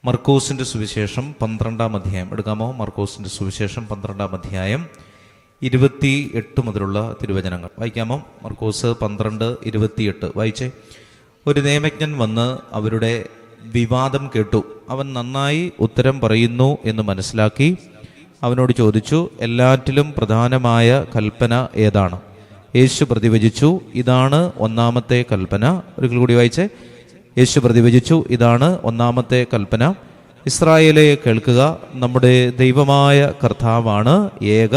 മർക്കോസിൻ്റെ സുവിശേഷം 12-ാം അധ്യായം എടുക്കാമോ? മർക്കോസിൻ്റെ സുവിശേഷം 12-ാം അധ്യായം 28 മുതലുള്ള തിരുവചനങ്ങൾ വായിക്കാമോ? മർക്കോസ് 12:28 വായിച്ചേ. ഒരു നിയമജ്ഞൻ വന്ന് അവരുടെ വിവാദം കേട്ടു. അവൻ നന്നായി ഉത്തരം പറയുന്നു എന്ന് മനസ്സിലാക്കി അവനോട് ചോദിച്ചു, എല്ലാറ്റിലും പ്രധാനമായ കൽപ്പന ഏതാണ്? യേശു പ്രതിവചിച്ചു, ഇതാണ് ഒന്നാമത്തെ കൽപ്പന. ഒരിക്കൽ കൂടി വായിച്ചേ. യേശു പ്രതിവചിച്ചു, ഇതാണ് ഒന്നാമത്തെ കൽപ്പന. ഇസ്രായേലെ കേൾക്കുക, നമ്മുടെ ദൈവമായ കർത്താവാണ് ഏക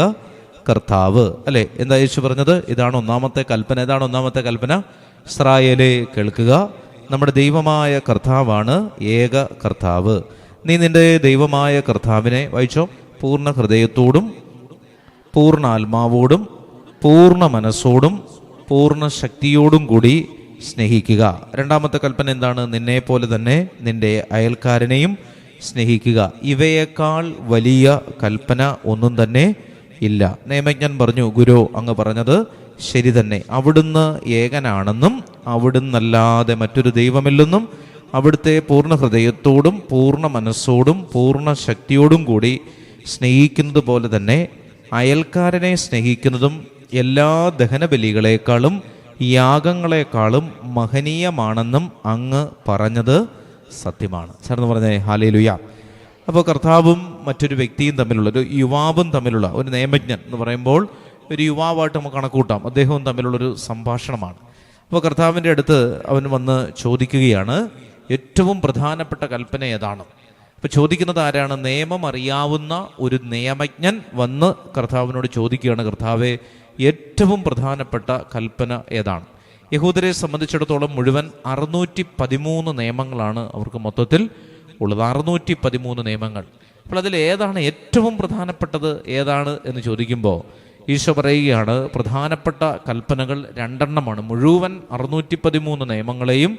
കർത്താവ്. അല്ലെ, എന്താ യേശു പറഞ്ഞത്? ഇതാണ് ഒന്നാമത്തെ കൽപ്പന. ഏതാണ് ഒന്നാമത്തെ കൽപ്പന? ഇസ്രായേലെ കേൾക്കുക, നമ്മുടെ ദൈവമായ കർത്താവാണ് ഏക കർത്താവ്. നീ നിന്റെ ദൈവമായ കർത്താവിനെ വായിച്ചോ, പൂർണ്ണ ഹൃദയത്തോടും പൂർണ്ണ ആത്മാവോടും പൂർണ്ണ മനസ്സോടും പൂർണ്ണ ശക്തിയോടും കൂടി സ്നേഹിക്കുക. രണ്ടാമത്തെ കൽപ്പന എന്താണ്? നിന്നെ പോലെ തന്നെ നിന്റെ അയൽക്കാരനെയും സ്നേഹിക്കുക. ഇവയേക്കാൾ വലിയ കൽപ്പന ഒന്നും തന്നെ ഇല്ല. നിയമജ്ഞൻ പറഞ്ഞു, ഗുരു, അങ്ങ് പറഞ്ഞത് ശരി തന്നെ. അവിടുന്ന് ഏകനാണെന്നും അവിടുന്നല്ലാതെ മറ്റൊരു ദൈവമില്ലെന്നും അവിടുത്തെ പൂർണ്ണ ഹൃദയത്തോടും പൂർണ്ണ മനസ്സോടും പൂർണ്ണ ശക്തിയോടും കൂടി സ്നേഹിക്കുന്നത് പോലെ തന്നെ അയൽക്കാരനെ സ്നേഹിക്കുന്നതും എല്ലാ ദഹനബലികളെക്കാളും യാഗങ്ങളെക്കാളും മഹനീയമാണെന്നും അങ്ങ് പറഞ്ഞത് സത്യമാണ്. ചേർന്ന് പറഞ്ഞേ ഹല്ലേലൂയ. അപ്പോൾ കർത്താവും മറ്റൊരു വ്യക്തിയും തമ്മിലുള്ള, ഒരു യുവാവും തമ്മിലുള്ള, ഒരു നിയമജ്ഞൻ എന്ന് പറയുമ്പോൾ ഒരു യുവാവായിട്ട് നമുക്ക് കണക്കൂട്ടാം, അദ്ദേഹവും തമ്മിലുള്ളൊരു സംഭാഷണമാണ്. അപ്പോൾ കർത്താവിൻ്റെ അടുത്ത് അവൻ വന്ന് ചോദിക്കുകയാണ്, ഏറ്റവും പ്രധാനപ്പെട്ട കൽപ്പന ഏതാണ്? അപ്പോൾ ചോദിക്കുന്നത് ആരാണ്? നിയമം അറിയാവുന്ന ഒരു നിയമജ്ഞൻ വന്ന് കർത്താവിനോട് ചോദിക്കുകയാണ്, കർത്താവെ, ഏറ്റവും പ്രധാനപ്പെട്ട കൽപ്പന ഏതാണ്? യഹൂദരെ സംബന്ധിച്ചിടത്തോളം മുഴുവൻ 613 നിയമങ്ങളാണ് അവർക്ക് മൊത്തത്തിൽ ഉള്ളത്. 613 നിയമങ്ങൾ. അപ്പോൾ അതിൽ ഏതാണ് ഏറ്റവും പ്രധാനപ്പെട്ടത് ഏതാണ് എന്ന് ചോദിക്കുമ്പോൾ ഈശോ പറയുകയാണ്, പ്രധാനപ്പെട്ട കൽപ്പനകൾ 2 മുഴുവൻ 613 നിയമങ്ങളെയും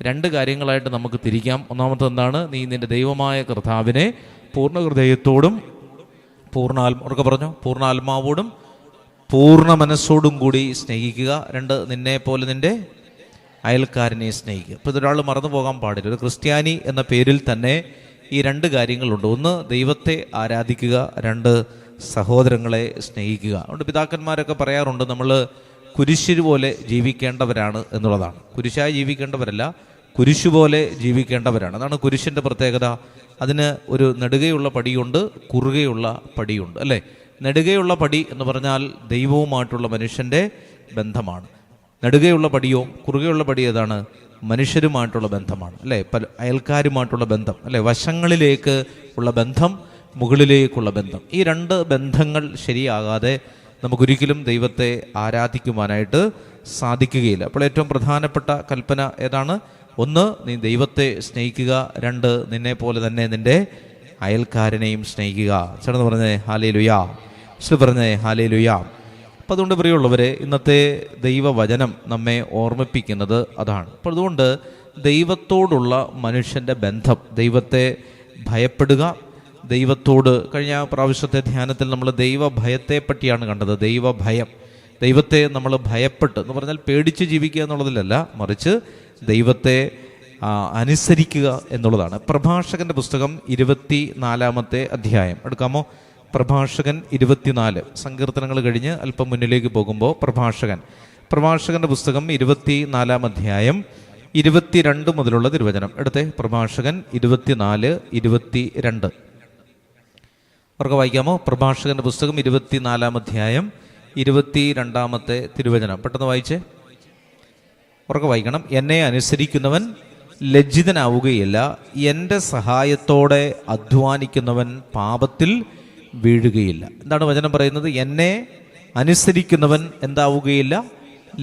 2 കാര്യങ്ങളായിട്ട് നമുക്ക് തിരിക്കാം. ഒന്നാമത്തെ എന്താണ്? നീ നിന്റെ ദൈവമായ കർത്താവിനെ പൂർണ്ണ ഹൃദയത്തോടും പൂർണ്ണ ആത്മാവോടും പൂർണ്ണ മനസ്സോടും കൂടി സ്നേഹിക്കുക. 2, നിന്നെ പോലെ നിന്റെ അയൽക്കാരനെ സ്നേഹിക്കുക. ഇപ്പോൾ ഇതൊരാൾ മറന്നു പോകാൻ പാടില്ല. ഒരു ക്രിസ്ത്യാനി എന്ന പേരിൽ തന്നെ ഈ 2 കാര്യങ്ങളുണ്ട്. 1, ദൈവത്തെ ആരാധിക്കുക. 2, സഹോദരങ്ങളെ സ്നേഹിക്കുക. അതുകൊണ്ട് പിതാക്കന്മാരൊക്കെ പറയാറുണ്ട്, നമ്മൾ കുരിശ് പോലെ ജീവിക്കേണ്ടവരാണ് എന്നുള്ളതാണ്. കുരിശായി ജീവിക്കേണ്ടവരല്ല, കുരിശു പോലെ ജീവിക്കേണ്ടവരാണ്. അതാണ് കുരിശിൻ്റെ പ്രത്യേകത. അതിന് ഒരു നെടുകയുള്ള പടിയുണ്ട്, കുറുകയുള്ള പടിയുണ്ട്. അല്ലേ? നെടുകയുള്ള പടി എന്ന് പറഞ്ഞാൽ ദൈവവുമായിട്ടുള്ള മനുഷ്യൻ്റെ ബന്ധമാണ്. നെടുകയുള്ള പടിയോ കുറുകയുള്ള പടി ഏതാണ്? മനുഷ്യരുമായിട്ടുള്ള ബന്ധമാണ്. അല്ലേ? അയൽക്കാരുമായിട്ടുള്ള ബന്ധം. അല്ലേ? വശങ്ങളിലേക്ക് ഉള്ള ബന്ധം, മുകളിലേക്കുള്ള ബന്ധം. ഈ 2 ബന്ധങ്ങൾ ശരിയാകാതെ നമുക്കൊരിക്കലും ദൈവത്തെ ആരാധിക്കുവാനായിട്ട് സാധിക്കുകയില്ല. അപ്പോൾ ഏറ്റവും പ്രധാനപ്പെട്ട കൽപ്പന ഏതാണ്? 1, നീ ദൈവത്തെ സ്നേഹിക്കുക. 2, നിന്നെ പോലെ തന്നെ നിന്റെ അയൽക്കാരനെയും സ്നേഹിക്കുക. ചേർന്ന് പറഞ്ഞേ ഹല്ലേലൂയാ. പറഞ്ഞേ ഹല്ലേലൂയാ. അപ്പം അതുകൊണ്ട് പ്രിയമുള്ളവരെ, ഇന്നത്തെ ദൈവവചനം നമ്മെ ഓർമ്മിപ്പിക്കുന്നത് അതാണ്. അപ്പോൾ അതുകൊണ്ട് ദൈവത്തോടുള്ള മനുഷ്യൻ്റെ ബന്ധം, ദൈവത്തെ ഭയപ്പെടുക, ദൈവത്തോട് കഴിഞ്ഞ പ്രാവശ്യത്തെ ധ്യാനത്തിൽ നമ്മൾ ദൈവഭയത്തെ പറ്റിയാണ് കണ്ടത്. ദൈവഭയം, ദൈവത്തെ നമ്മൾ ഭയപ്പെട്ട് എന്ന് പറഞ്ഞാൽ പേടിച്ച് ജീവിക്കുക എന്നുള്ളതിലല്ല, മറിച്ച് ദൈവത്തെ അനുസരിക്കുക എന്നുള്ളതാണ്. പ്രഭാഷകന്റെ പുസ്തകം 24-ാമത്തെ അധ്യായം എടുക്കാമോ? പ്രഭാഷകൻ 24. സങ്കീർത്തനങ്ങൾ കഴിഞ്ഞ് അല്പം മുന്നിലേക്ക് പോകുമ്പോൾ പ്രഭാഷകന്റെ പുസ്തകം 24-ാം അധ്യായം 22 മുതലുള്ള തിരുവചനം എടുത്തേ. പ്രഭാഷകൻ 24:22 അവർക്ക് വായിക്കാമോ? പ്രഭാഷകന്റെ പുസ്തകം 24-ാം അധ്യായം 22-ാമത്തെ തിരുവചനം പെട്ടെന്ന് വായിച്ചേ. ഉറക്കെ വായിക്കണം. എന്നെ അനുസരിക്കുന്നവൻ ലജ്ജിതനാവുകയില്ല, എൻ്റെ സഹായത്തോടെ അധ്വാനിക്കുന്നവൻ പാപത്തിൽ വീഴുകയില്ല. എന്താണ് വചനം പറയുന്നത്? എന്നെ അനുസരിക്കുന്നവൻ എന്താവുകയില്ല?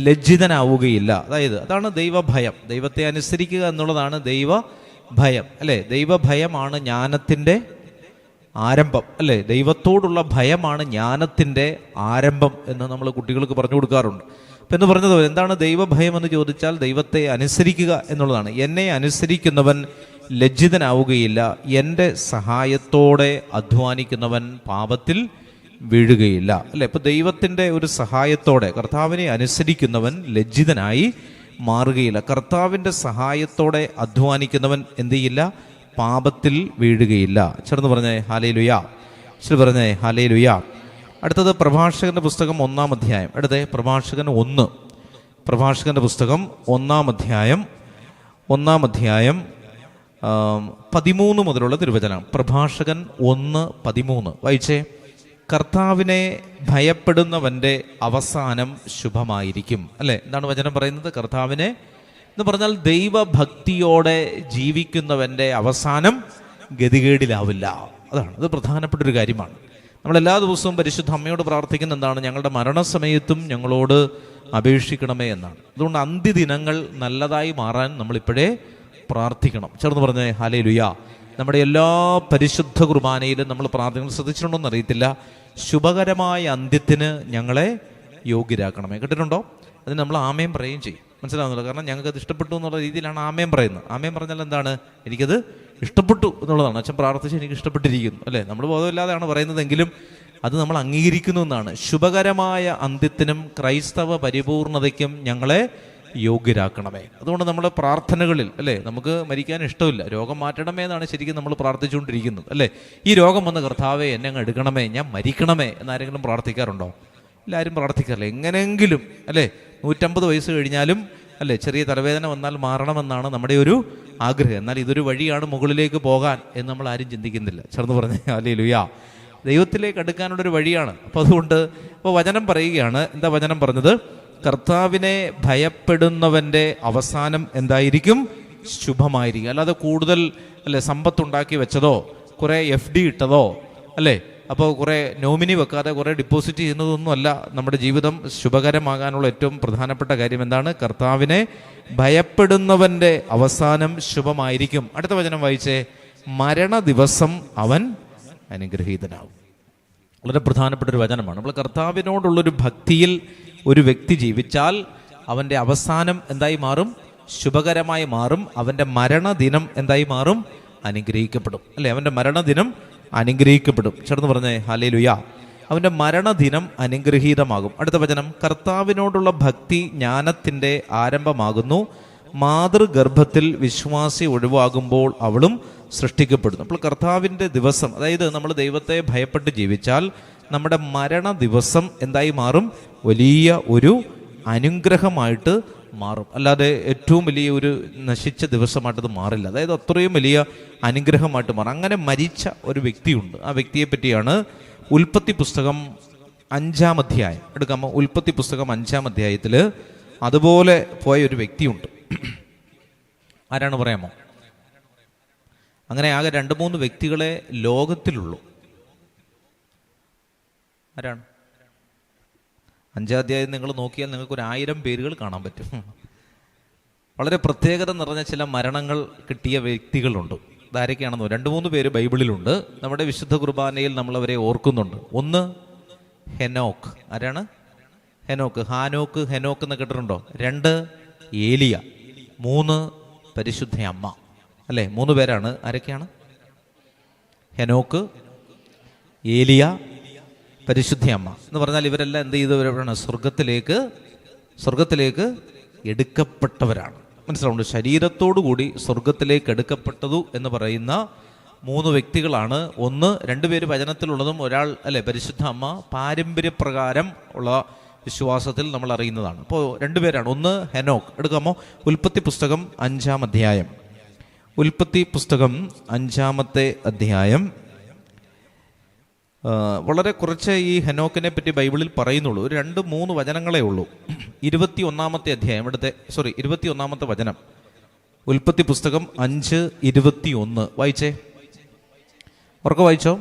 ലജ്ജിതനാവുകയില്ല. അതാണ് ദൈവഭയം. ദൈവത്തെ അനുസരിക്കുക എന്നുള്ളതാണ് ദൈവഭയം. അല്ലേ? ദൈവഭയമാണ് ജ്ഞാനത്തിൻ്റെ ആരംഭം. അല്ലേ? ദൈവത്തോടുള്ള ഭയമാണ് ജ്ഞാനത്തിൻ്റെ ആരംഭം എന്ന് നമ്മൾ കുട്ടികൾക്ക് പറഞ്ഞു കൊടുക്കാറുണ്ട്. അപ്പം എന്ന് പറഞ്ഞത് എന്താണ് ദൈവഭയം എന്ന് ചോദിച്ചാൽ ദൈവത്തെ അനുസരിക്കുക എന്നുള്ളതാണ്. എന്നെ അനുസരിക്കുന്നവൻ ലജ്ജിതനാവുകയില്ല, എൻ്റെ സഹായത്തോടെ അധ്വാനിക്കുന്നവൻ പാപത്തിൽ വീഴുകയില്ല. അല്ലേ? ഇപ്പം ദൈവത്തിൻ്റെ ഒരു സഹായത്തോടെ കർത്താവിനെ അനുസരിക്കുന്നവൻ ലജ്ജിതനായി മാറുകയില്ല. കർത്താവിൻ്റെ സഹായത്തോടെ അധ്വാനിക്കുന്നവൻ എന്ത് ചെയ്യില്ല? പാപത്തിൽ വീഴുകയില്ല. ചേർന്ന് പറഞ്ഞേ ഹല്ലേലൂയ. ശരി പറഞ്ഞേ ഹല്ലേലൂയ. അടുത്തത് പ്രഭാഷകന്റെ പുസ്തകം 1-ാം അധ്യായം. അടുത്തേ പ്രഭാഷകൻ 1. പ്രഭാഷകന്റെ പുസ്തകം 1-ാം അധ്യായം 13 മുതലുള്ള തിരുവചനം. പ്രഭാഷകൻ 1:13 വായിച്ചേ. കർത്താവിനെ ഭയപ്പെടുന്നവന്റെ അവസാനം ശുഭമായിരിക്കും. അല്ലെ, എന്താണ് വചനം പറയുന്നത്? കർത്താവിനെ എന്ന് പറഞ്ഞാൽ ദൈവഭക്തിയോടെ ജീവിക്കുന്നവന്റെ അവസാനം ഗതികേടിലാവില്ല. അതാണ്, അത് പ്രധാനപ്പെട്ട ഒരു കാര്യമാണ്. നമ്മളെല്ലാ ദിവസവും പരിശുദ്ധ അമ്മയോട് പ്രാർത്ഥിക്കുന്ന എന്താണ്? ഞങ്ങളുടെ മരണസമയത്തും ഞങ്ങളോട് അപേക്ഷിക്കണമേ എന്നാണ്. അതുകൊണ്ട് അന്ത്യദിനങ്ങൾ നല്ലതായി മാറാൻ നമ്മളിപ്പോഴേ പ്രാർത്ഥിക്കണം. ചേർന്ന് പറഞ്ഞേ ഹല്ലേലൂയ. നമ്മുടെ എല്ലാ പരിശുദ്ധ കുർബാനയിലും നമ്മൾ പ്രാർത്ഥിക്കുന്നത് ശ്രദ്ധിച്ചിട്ടുണ്ടോയെന്ന് അറിയത്തില്ല. ശുഭകരമായ അന്ത്യത്തിന് ഞങ്ങളെ യോഗ്യരാക്കണമേ. കേട്ടിട്ടുണ്ടോ? അതിന് നമ്മൾ ആമേൻ പറയുകയും ചെയ്യും. മനസ്സിലാവുന്നില്ല? കാരണം ഞങ്ങൾക്ക് അത് ഇഷ്ടപ്പെട്ടു എന്നുള്ള രീതിയിലാണ് ആമേൻ പറയുന്നത്. ആമേൻ പറഞ്ഞാൽ എന്താണ്? എനിക്കത് ഇഷ്ടപ്പെട്ടു എന്നുള്ളതാണ്. അച്ഛൻ പ്രാർത്ഥിച്ച് എനിക്ക് ഇഷ്ടപ്പെട്ടിരിക്കുന്നു, അല്ലേ? നമ്മൾ ബോധമില്ലാതെയാണ് പറയുന്നതെങ്കിലും അത് നമ്മൾ അംഗീകരിക്കുന്നു എന്നാണ്. ശുഭകരമായ അന്ത്യത്തിനും ക്രൈസ്തവ പരിപൂർണതയ്ക്കും ഞങ്ങളെ യോഗ്യരാക്കണമേ. അതുകൊണ്ട് നമ്മുടെ പ്രാർത്ഥനകളിൽ, അല്ലേ, നമുക്ക് മരിക്കാൻ ഇഷ്ടമില്ല, രോഗം മാറ്റണമേ എന്നാണ് ശരിക്കും നമ്മൾ പ്രാർത്ഥിച്ചുകൊണ്ടിരിക്കുന്നത്, അല്ലേ? ഈ രോഗം വന്ന് കർത്താവേ എന്നെ അങ്ങ് എടുക്കണമേ, ഞാൻ മരിക്കണമേ എന്നാരെങ്കിലും പ്രാർത്ഥിക്കാറുണ്ടോ? എല്ലാവരും പ്രാർത്ഥിക്കാറില്ല. എങ്ങനെയെങ്കിലും, അല്ലേ, 150 വയസ്സ് കഴിഞ്ഞാലും, അല്ലേ, ചെറിയ തലവേദന വന്നാൽ മാറണമെന്നാണ് നമ്മുടെ ഒരു ആഗ്രഹം. എന്നാൽ ഇതൊരു വഴിയാണ് മുകളിലേക്ക് പോകാൻ എന്ന് നമ്മൾ ആരും ചിന്തിക്കുന്നില്ല. ചേർന്ന് പറഞ്ഞേ ഹല്ലേലൂയ. ദൈവത്തിലേക്ക് അടുക്കാനുള്ളൊരു വഴിയാണ്. അപ്പോൾ അതുകൊണ്ട് വചനം പറയുകയാണ്. എന്താ വചനം പറഞ്ഞത്? കർത്താവിനെ ഭയപ്പെടുന്നവൻ്റെ അവസാനം എന്തായിരിക്കും? ശുഭമായിരിക്കും. അല്ലാതെ കൂടുതൽ, അല്ലെ, സമ്പത്തുണ്ടാക്കി വെച്ചതോ കുറേ FD ഇട്ടതോ, അല്ലേ, അപ്പോൾ കുറേ നോമിനി വെക്കാതെ കുറേ ഡിപ്പോസിറ്റ് ചെയ്യുന്നതൊന്നുമല്ല നമ്മുടെ ജീവിതം ശുഭകരമാകാനുള്ള ഏറ്റവും പ്രധാനപ്പെട്ട കാര്യം. എന്താണ്? കർത്താവിനെ ഭയപ്പെടുന്നവൻ്റെ അവസാനം ശുഭമായിരിക്കും. അടുത്ത വചനം വായിച്ചേ. മരണ ദിവസം അവൻ അനുഗ്രഹീതനാകും. വളരെ പ്രധാനപ്പെട്ട ഒരു വചനമാണ്. നമ്മൾ കർത്താവിനോടുള്ളൊരു ഭക്തിയിൽ ഒരു വ്യക്തി ജീവിച്ചാൽ അവൻ്റെ അവസാനം എന്തായി മാറും? ശുഭകരമായി മാറും. അവൻ്റെ മരണദിനം എന്തായി മാറും? അനുഗ്രഹിക്കപ്പെടും, അല്ലേ? അവൻ്റെ മരണദിനം അനുഗ്രഹിക്കപ്പെടും. ചേർന്ന് പറഞ്ഞേ ഹല്ലേലൂയ. അവൻ്റെ മരണദിനം അനുഗ്രഹീതമാകും. അടുത്ത വചനം. കർത്താവിനോടുള്ള ഭക്തി ജ്ഞാനത്തിൻ്റെ ആരംഭമാകുന്നു. മാതൃഗർഭത്തിൽ വിശ്വാസി ഒഴിവാകുമ്പോൾ അവളും സൃഷ്ടിക്കപ്പെടുന്നു. അപ്പോൾ കർത്താവിൻ്റെ ദിവസം, അതായത് നമ്മൾ ദൈവത്തെ ഭയപ്പെട്ട് ജീവിച്ചാൽ നമ്മുടെ മരണ ദിവസം എന്തായി മാറും? വലിയ ഒരു അനുഗ്രഹമായിട്ട് മാറും. അല്ലാതെ ഏറ്റവും വലിയ ഒരു നശിച്ച ദിവസമായിട്ടത് മാറില്ല. അതായത് അത്രയും വലിയ അനുഗ്രഹമായിട്ട് മാറും. അങ്ങനെ മരിച്ച ഒരു വ്യക്തിയുണ്ട്. ആ വ്യക്തിയെ പറ്റിയാണ് ഉൽപ്പത്തി പുസ്തകം 5-ാം അധ്യായം. എടുക്കാമോ? ഉൽപ്പത്തി പുസ്തകം 5-ാം അധ്യായത്തിൽ അതുപോലെ പോയ ഒരു വ്യക്തിയുണ്ട്. ആരാണ് പറയാമോ? അങ്ങനെ ആകെ 2-3 വ്യക്തികളെ ലോകത്തിലുള്ളൂ. ആരാണ്? 5-ാം അധ്യായം നിങ്ങൾ നോക്കിയാൽ നിങ്ങൾക്ക് 1000 പേരുകൾ കാണാൻ പറ്റും. വളരെ പ്രത്യേകത നിറഞ്ഞ ചില മരണങ്ങൾ കിട്ടിയ വ്യക്തികളുണ്ട്. ഇതാരൊക്കെയാണെന്നോ? 2-3 പേര് ബൈബിളിലുണ്ട്. നമ്മുടെ വിശുദ്ധ കുർബാനയിൽ നമ്മളവരെ ഓർക്കുന്നുണ്ട്. ഒന്ന് ഹെനോക്ക്. ആരാണ്? ഹെനോക്ക്. ഹാനോക്ക്, ഹെനോക്ക് എന്ന് കേട്ടിട്ടുണ്ടോ? 2 ഏലിയ. 3 പരിശുദ്ധ അമ്മ. അല്ലേ, 3 പേരാണ്. ആരൊക്കെയാണ്? ഹെനോക്ക്, ഏലിയ, പരിശുദ്ധ അമ്മ എന്ന് പറഞ്ഞാൽ ഇവരെല്ലാം എന്ത് ചെയ്തവരാണ്? സ്വർഗത്തിലേക്ക് എടുക്കപ്പെട്ടവരാണ്. മനസ്സിലാവുണ്ട്? ശരീരത്തോടു കൂടി സ്വർഗത്തിലേക്ക് എടുക്കപ്പെട്ടതു എന്ന് പറയുന്ന 3 വ്യക്തികളാണ്. 2 പേര് വചനത്തിലുള്ളതും ഒരാൾ, അല്ലെ, പരിശുദ്ധ അമ്മ പാരമ്പര്യപ്രകാരം ഉള്ള വിശ്വാസത്തിൽ നമ്മൾ അറിയുന്നതാണ്. അപ്പോൾ 2 പേരാണ്. ഒന്ന് ഹെനോക്ക്. എടുക്കാമോ? ഉൽപ്പത്തി പുസ്തകം 5-ാം അധ്യായം. ഉൽപ്പത്തി പുസ്തകം 5-ാമത്തെ അധ്യായം. വളരെ കുറച്ച് ഈ ഹെനോക്കിനെ പറ്റി ബൈബിളിൽ പറയുന്നുള്ളൂ. ഒരു 2-3 വചനങ്ങളേ ഉള്ളൂ. 21-ാമത്തെ അധ്യായം. 21-ാമത്തെ വചനം. ഉൽപ്പത്തി പുസ്തകം 5:21 വായിച്ചേ. ഉറക്കെ വായിച്ചോ?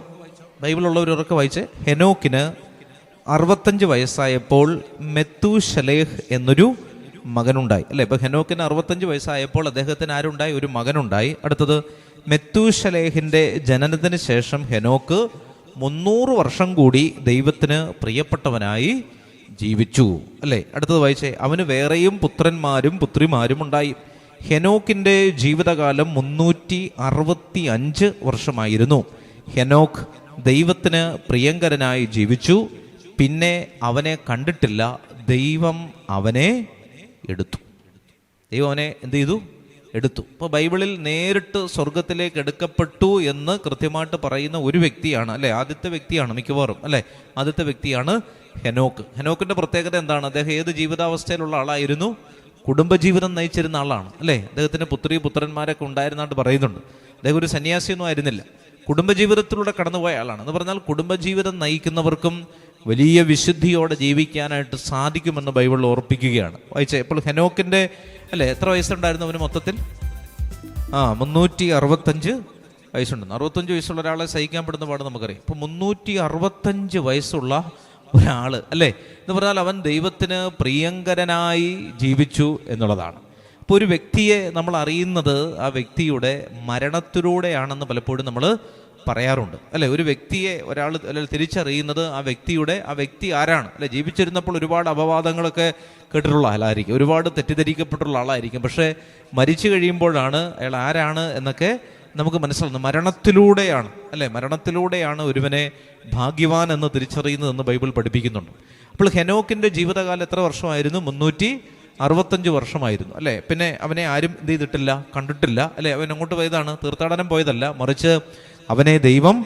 ബൈബിളുള്ളവർ ഉറക്കെ വായിച്ചേ. ഹെനോക്കിന് 65 വയസ്സായപ്പോൾ മെത്തൂശലേഹ് എന്നൊരു മകനുണ്ടായി. അല്ലേ, ഇപ്പൊ ഹെനോക്കിന് 65 വയസ്സായപ്പോൾ അദ്ദേഹത്തിന് ആരുണ്ടായി? ഒരു മകനുണ്ടായി. അടുത്തത് മെത്തൂശലേഹിന്റെ ജനനത്തിന് ശേഷം ഹെനോക്ക് 300 വർഷം കൂടി ദൈവത്തിന് പ്രിയപ്പെട്ടവനായി ജീവിച്ചു. അല്ലേ, അടുത്തത് വായിച്ചേ. അവന് വേറെയും പുത്രന്മാരും പുത്രിമാരും ഉണ്ടായി. ഹെനോക്കിന്റെ ജീവിതകാലം 365 വർഷമായിരുന്നു. ഹെനോക്ക് ദൈവത്തിന് പ്രിയങ്കരനായി ജീവിച്ചു. പിന്നെ അവനെ കണ്ടിട്ടില്ല. ദൈവം അവനെ എടുത്തു. ദൈവം അവനെ എന്ത് ചെയ്തു? എടുത്തു. ഇപ്പോൾ ബൈബിളിൽ നേരിട്ട് സ്വർഗത്തിലേക്ക് എടുക്കപ്പെട്ടു എന്ന് കൃത്യമായിട്ട് പറയുന്ന ഒരു വ്യക്തിയാണ്, അല്ലെ, ആദ്യത്തെ വ്യക്തിയാണ് മിക്കവാറും, അല്ലെ, ആദ്യത്തെ വ്യക്തിയാണ് ഹെനോക്ക്. ഹെനോക്കിന്റെ പ്രത്യേകത എന്താണ്? അദ്ദേഹം ഏത് ജീവിതാവസ്ഥയിലുള്ള ആളായിരുന്നു? കുടുംബജീവിതം നയിച്ചിരുന്ന ആളാണ്, അല്ലേ. അദ്ദേഹത്തിന് പുത്രന്മാരൊക്കെ ഉണ്ടായിരുന്നായിട്ട് പറയുന്നുണ്ട്. അദ്ദേഹം ഒരു സന്യാസിയൊന്നും ആയിരുന്നില്ല, കുടുംബജീവിതത്തിലൂടെ കടന്നുപോയ ആളാണ്. എന്ന് പറഞ്ഞാൽ കുടുംബജീവിതം നയിക്കുന്നവർക്കും വലിയ വിശുദ്ധിയോടെ ജീവിക്കാനായിട്ട് സാധിക്കുമെന്ന് ബൈബിളിൽ ഓർപ്പിക്കുകയാണ്. വായിച്ചേ, ഇപ്പോൾ ഹെനോക്കിന്റെ, അല്ലേ, എത്ര വയസ്സുണ്ടായിരുന്നു അവന് മൊത്തത്തിൽ? 365 വയസ്സുണ്ടെന്ന്. 65 വയസ്സുള്ള ഒരാളെ സഹിക്കാൻ പെടുന്ന പാട് നമുക്കറിയാം. ഇപ്പൊ 365 വയസ്സുള്ള ഒരാള്, അല്ലേ, എന്ന് പറഞ്ഞാൽ അവൻ ദൈവത്തിന് പ്രിയങ്കരനായി ജീവിച്ചു എന്നുള്ളതാണ്. അപ്പോൾ ഒരു വ്യക്തിയെ നമ്മൾ അറിയുന്നത് ആ വ്യക്തിയുടെ മരണത്തിലൂടെയാണെന്ന് പലപ്പോഴും നമ്മൾ പറയാറുണ്ട്, അല്ലെ. ഒരു വ്യക്തിയെ ഒരാൾ തിരിച്ചറിയുന്നത് ആ വ്യക്തി ആരാണ്, അല്ലെ. ജീവിച്ചിരുന്നപ്പോൾ ഒരുപാട് അപവാദങ്ങളൊക്കെ കേട്ടിട്ടുള്ള ആളായിരിക്കും, ഒരുപാട് തെറ്റിദ്ധരിക്കപ്പെട്ടുള്ള ആളായിരിക്കും. പക്ഷേ മരിച്ചു കഴിയുമ്പോഴാണ് അയാൾ ആരാണ് എന്നൊക്കെ നമുക്ക് മനസ്സിലാകുന്നത്. മരണത്തിലൂടെയാണ്, അല്ലെ, മരണത്തിലൂടെയാണ് ഒരുവനെ ഭാഗ്യവാൻ എന്ന് തിരിച്ചറിയുന്നതെന്ന് ബൈബിൾ പഠിപ്പിക്കുന്നുണ്ട്. അപ്പോൾ ഹെനോക്കിന്റെ ജീവിതകാലം എത്ര വർഷമായിരുന്നു? 365 വർഷമായിരുന്നു, അല്ലെ. പിന്നെ അവനെ ആരും എന്ത് ചെയ്തിട്ടില്ല, കണ്ടിട്ടില്ല, അല്ലെ. അവൻ അങ്ങോട്ട് പോയതാണ്, തീർത്ഥാടനം പോയതല്ല, മറിച്ച് അവനെ ദൈവം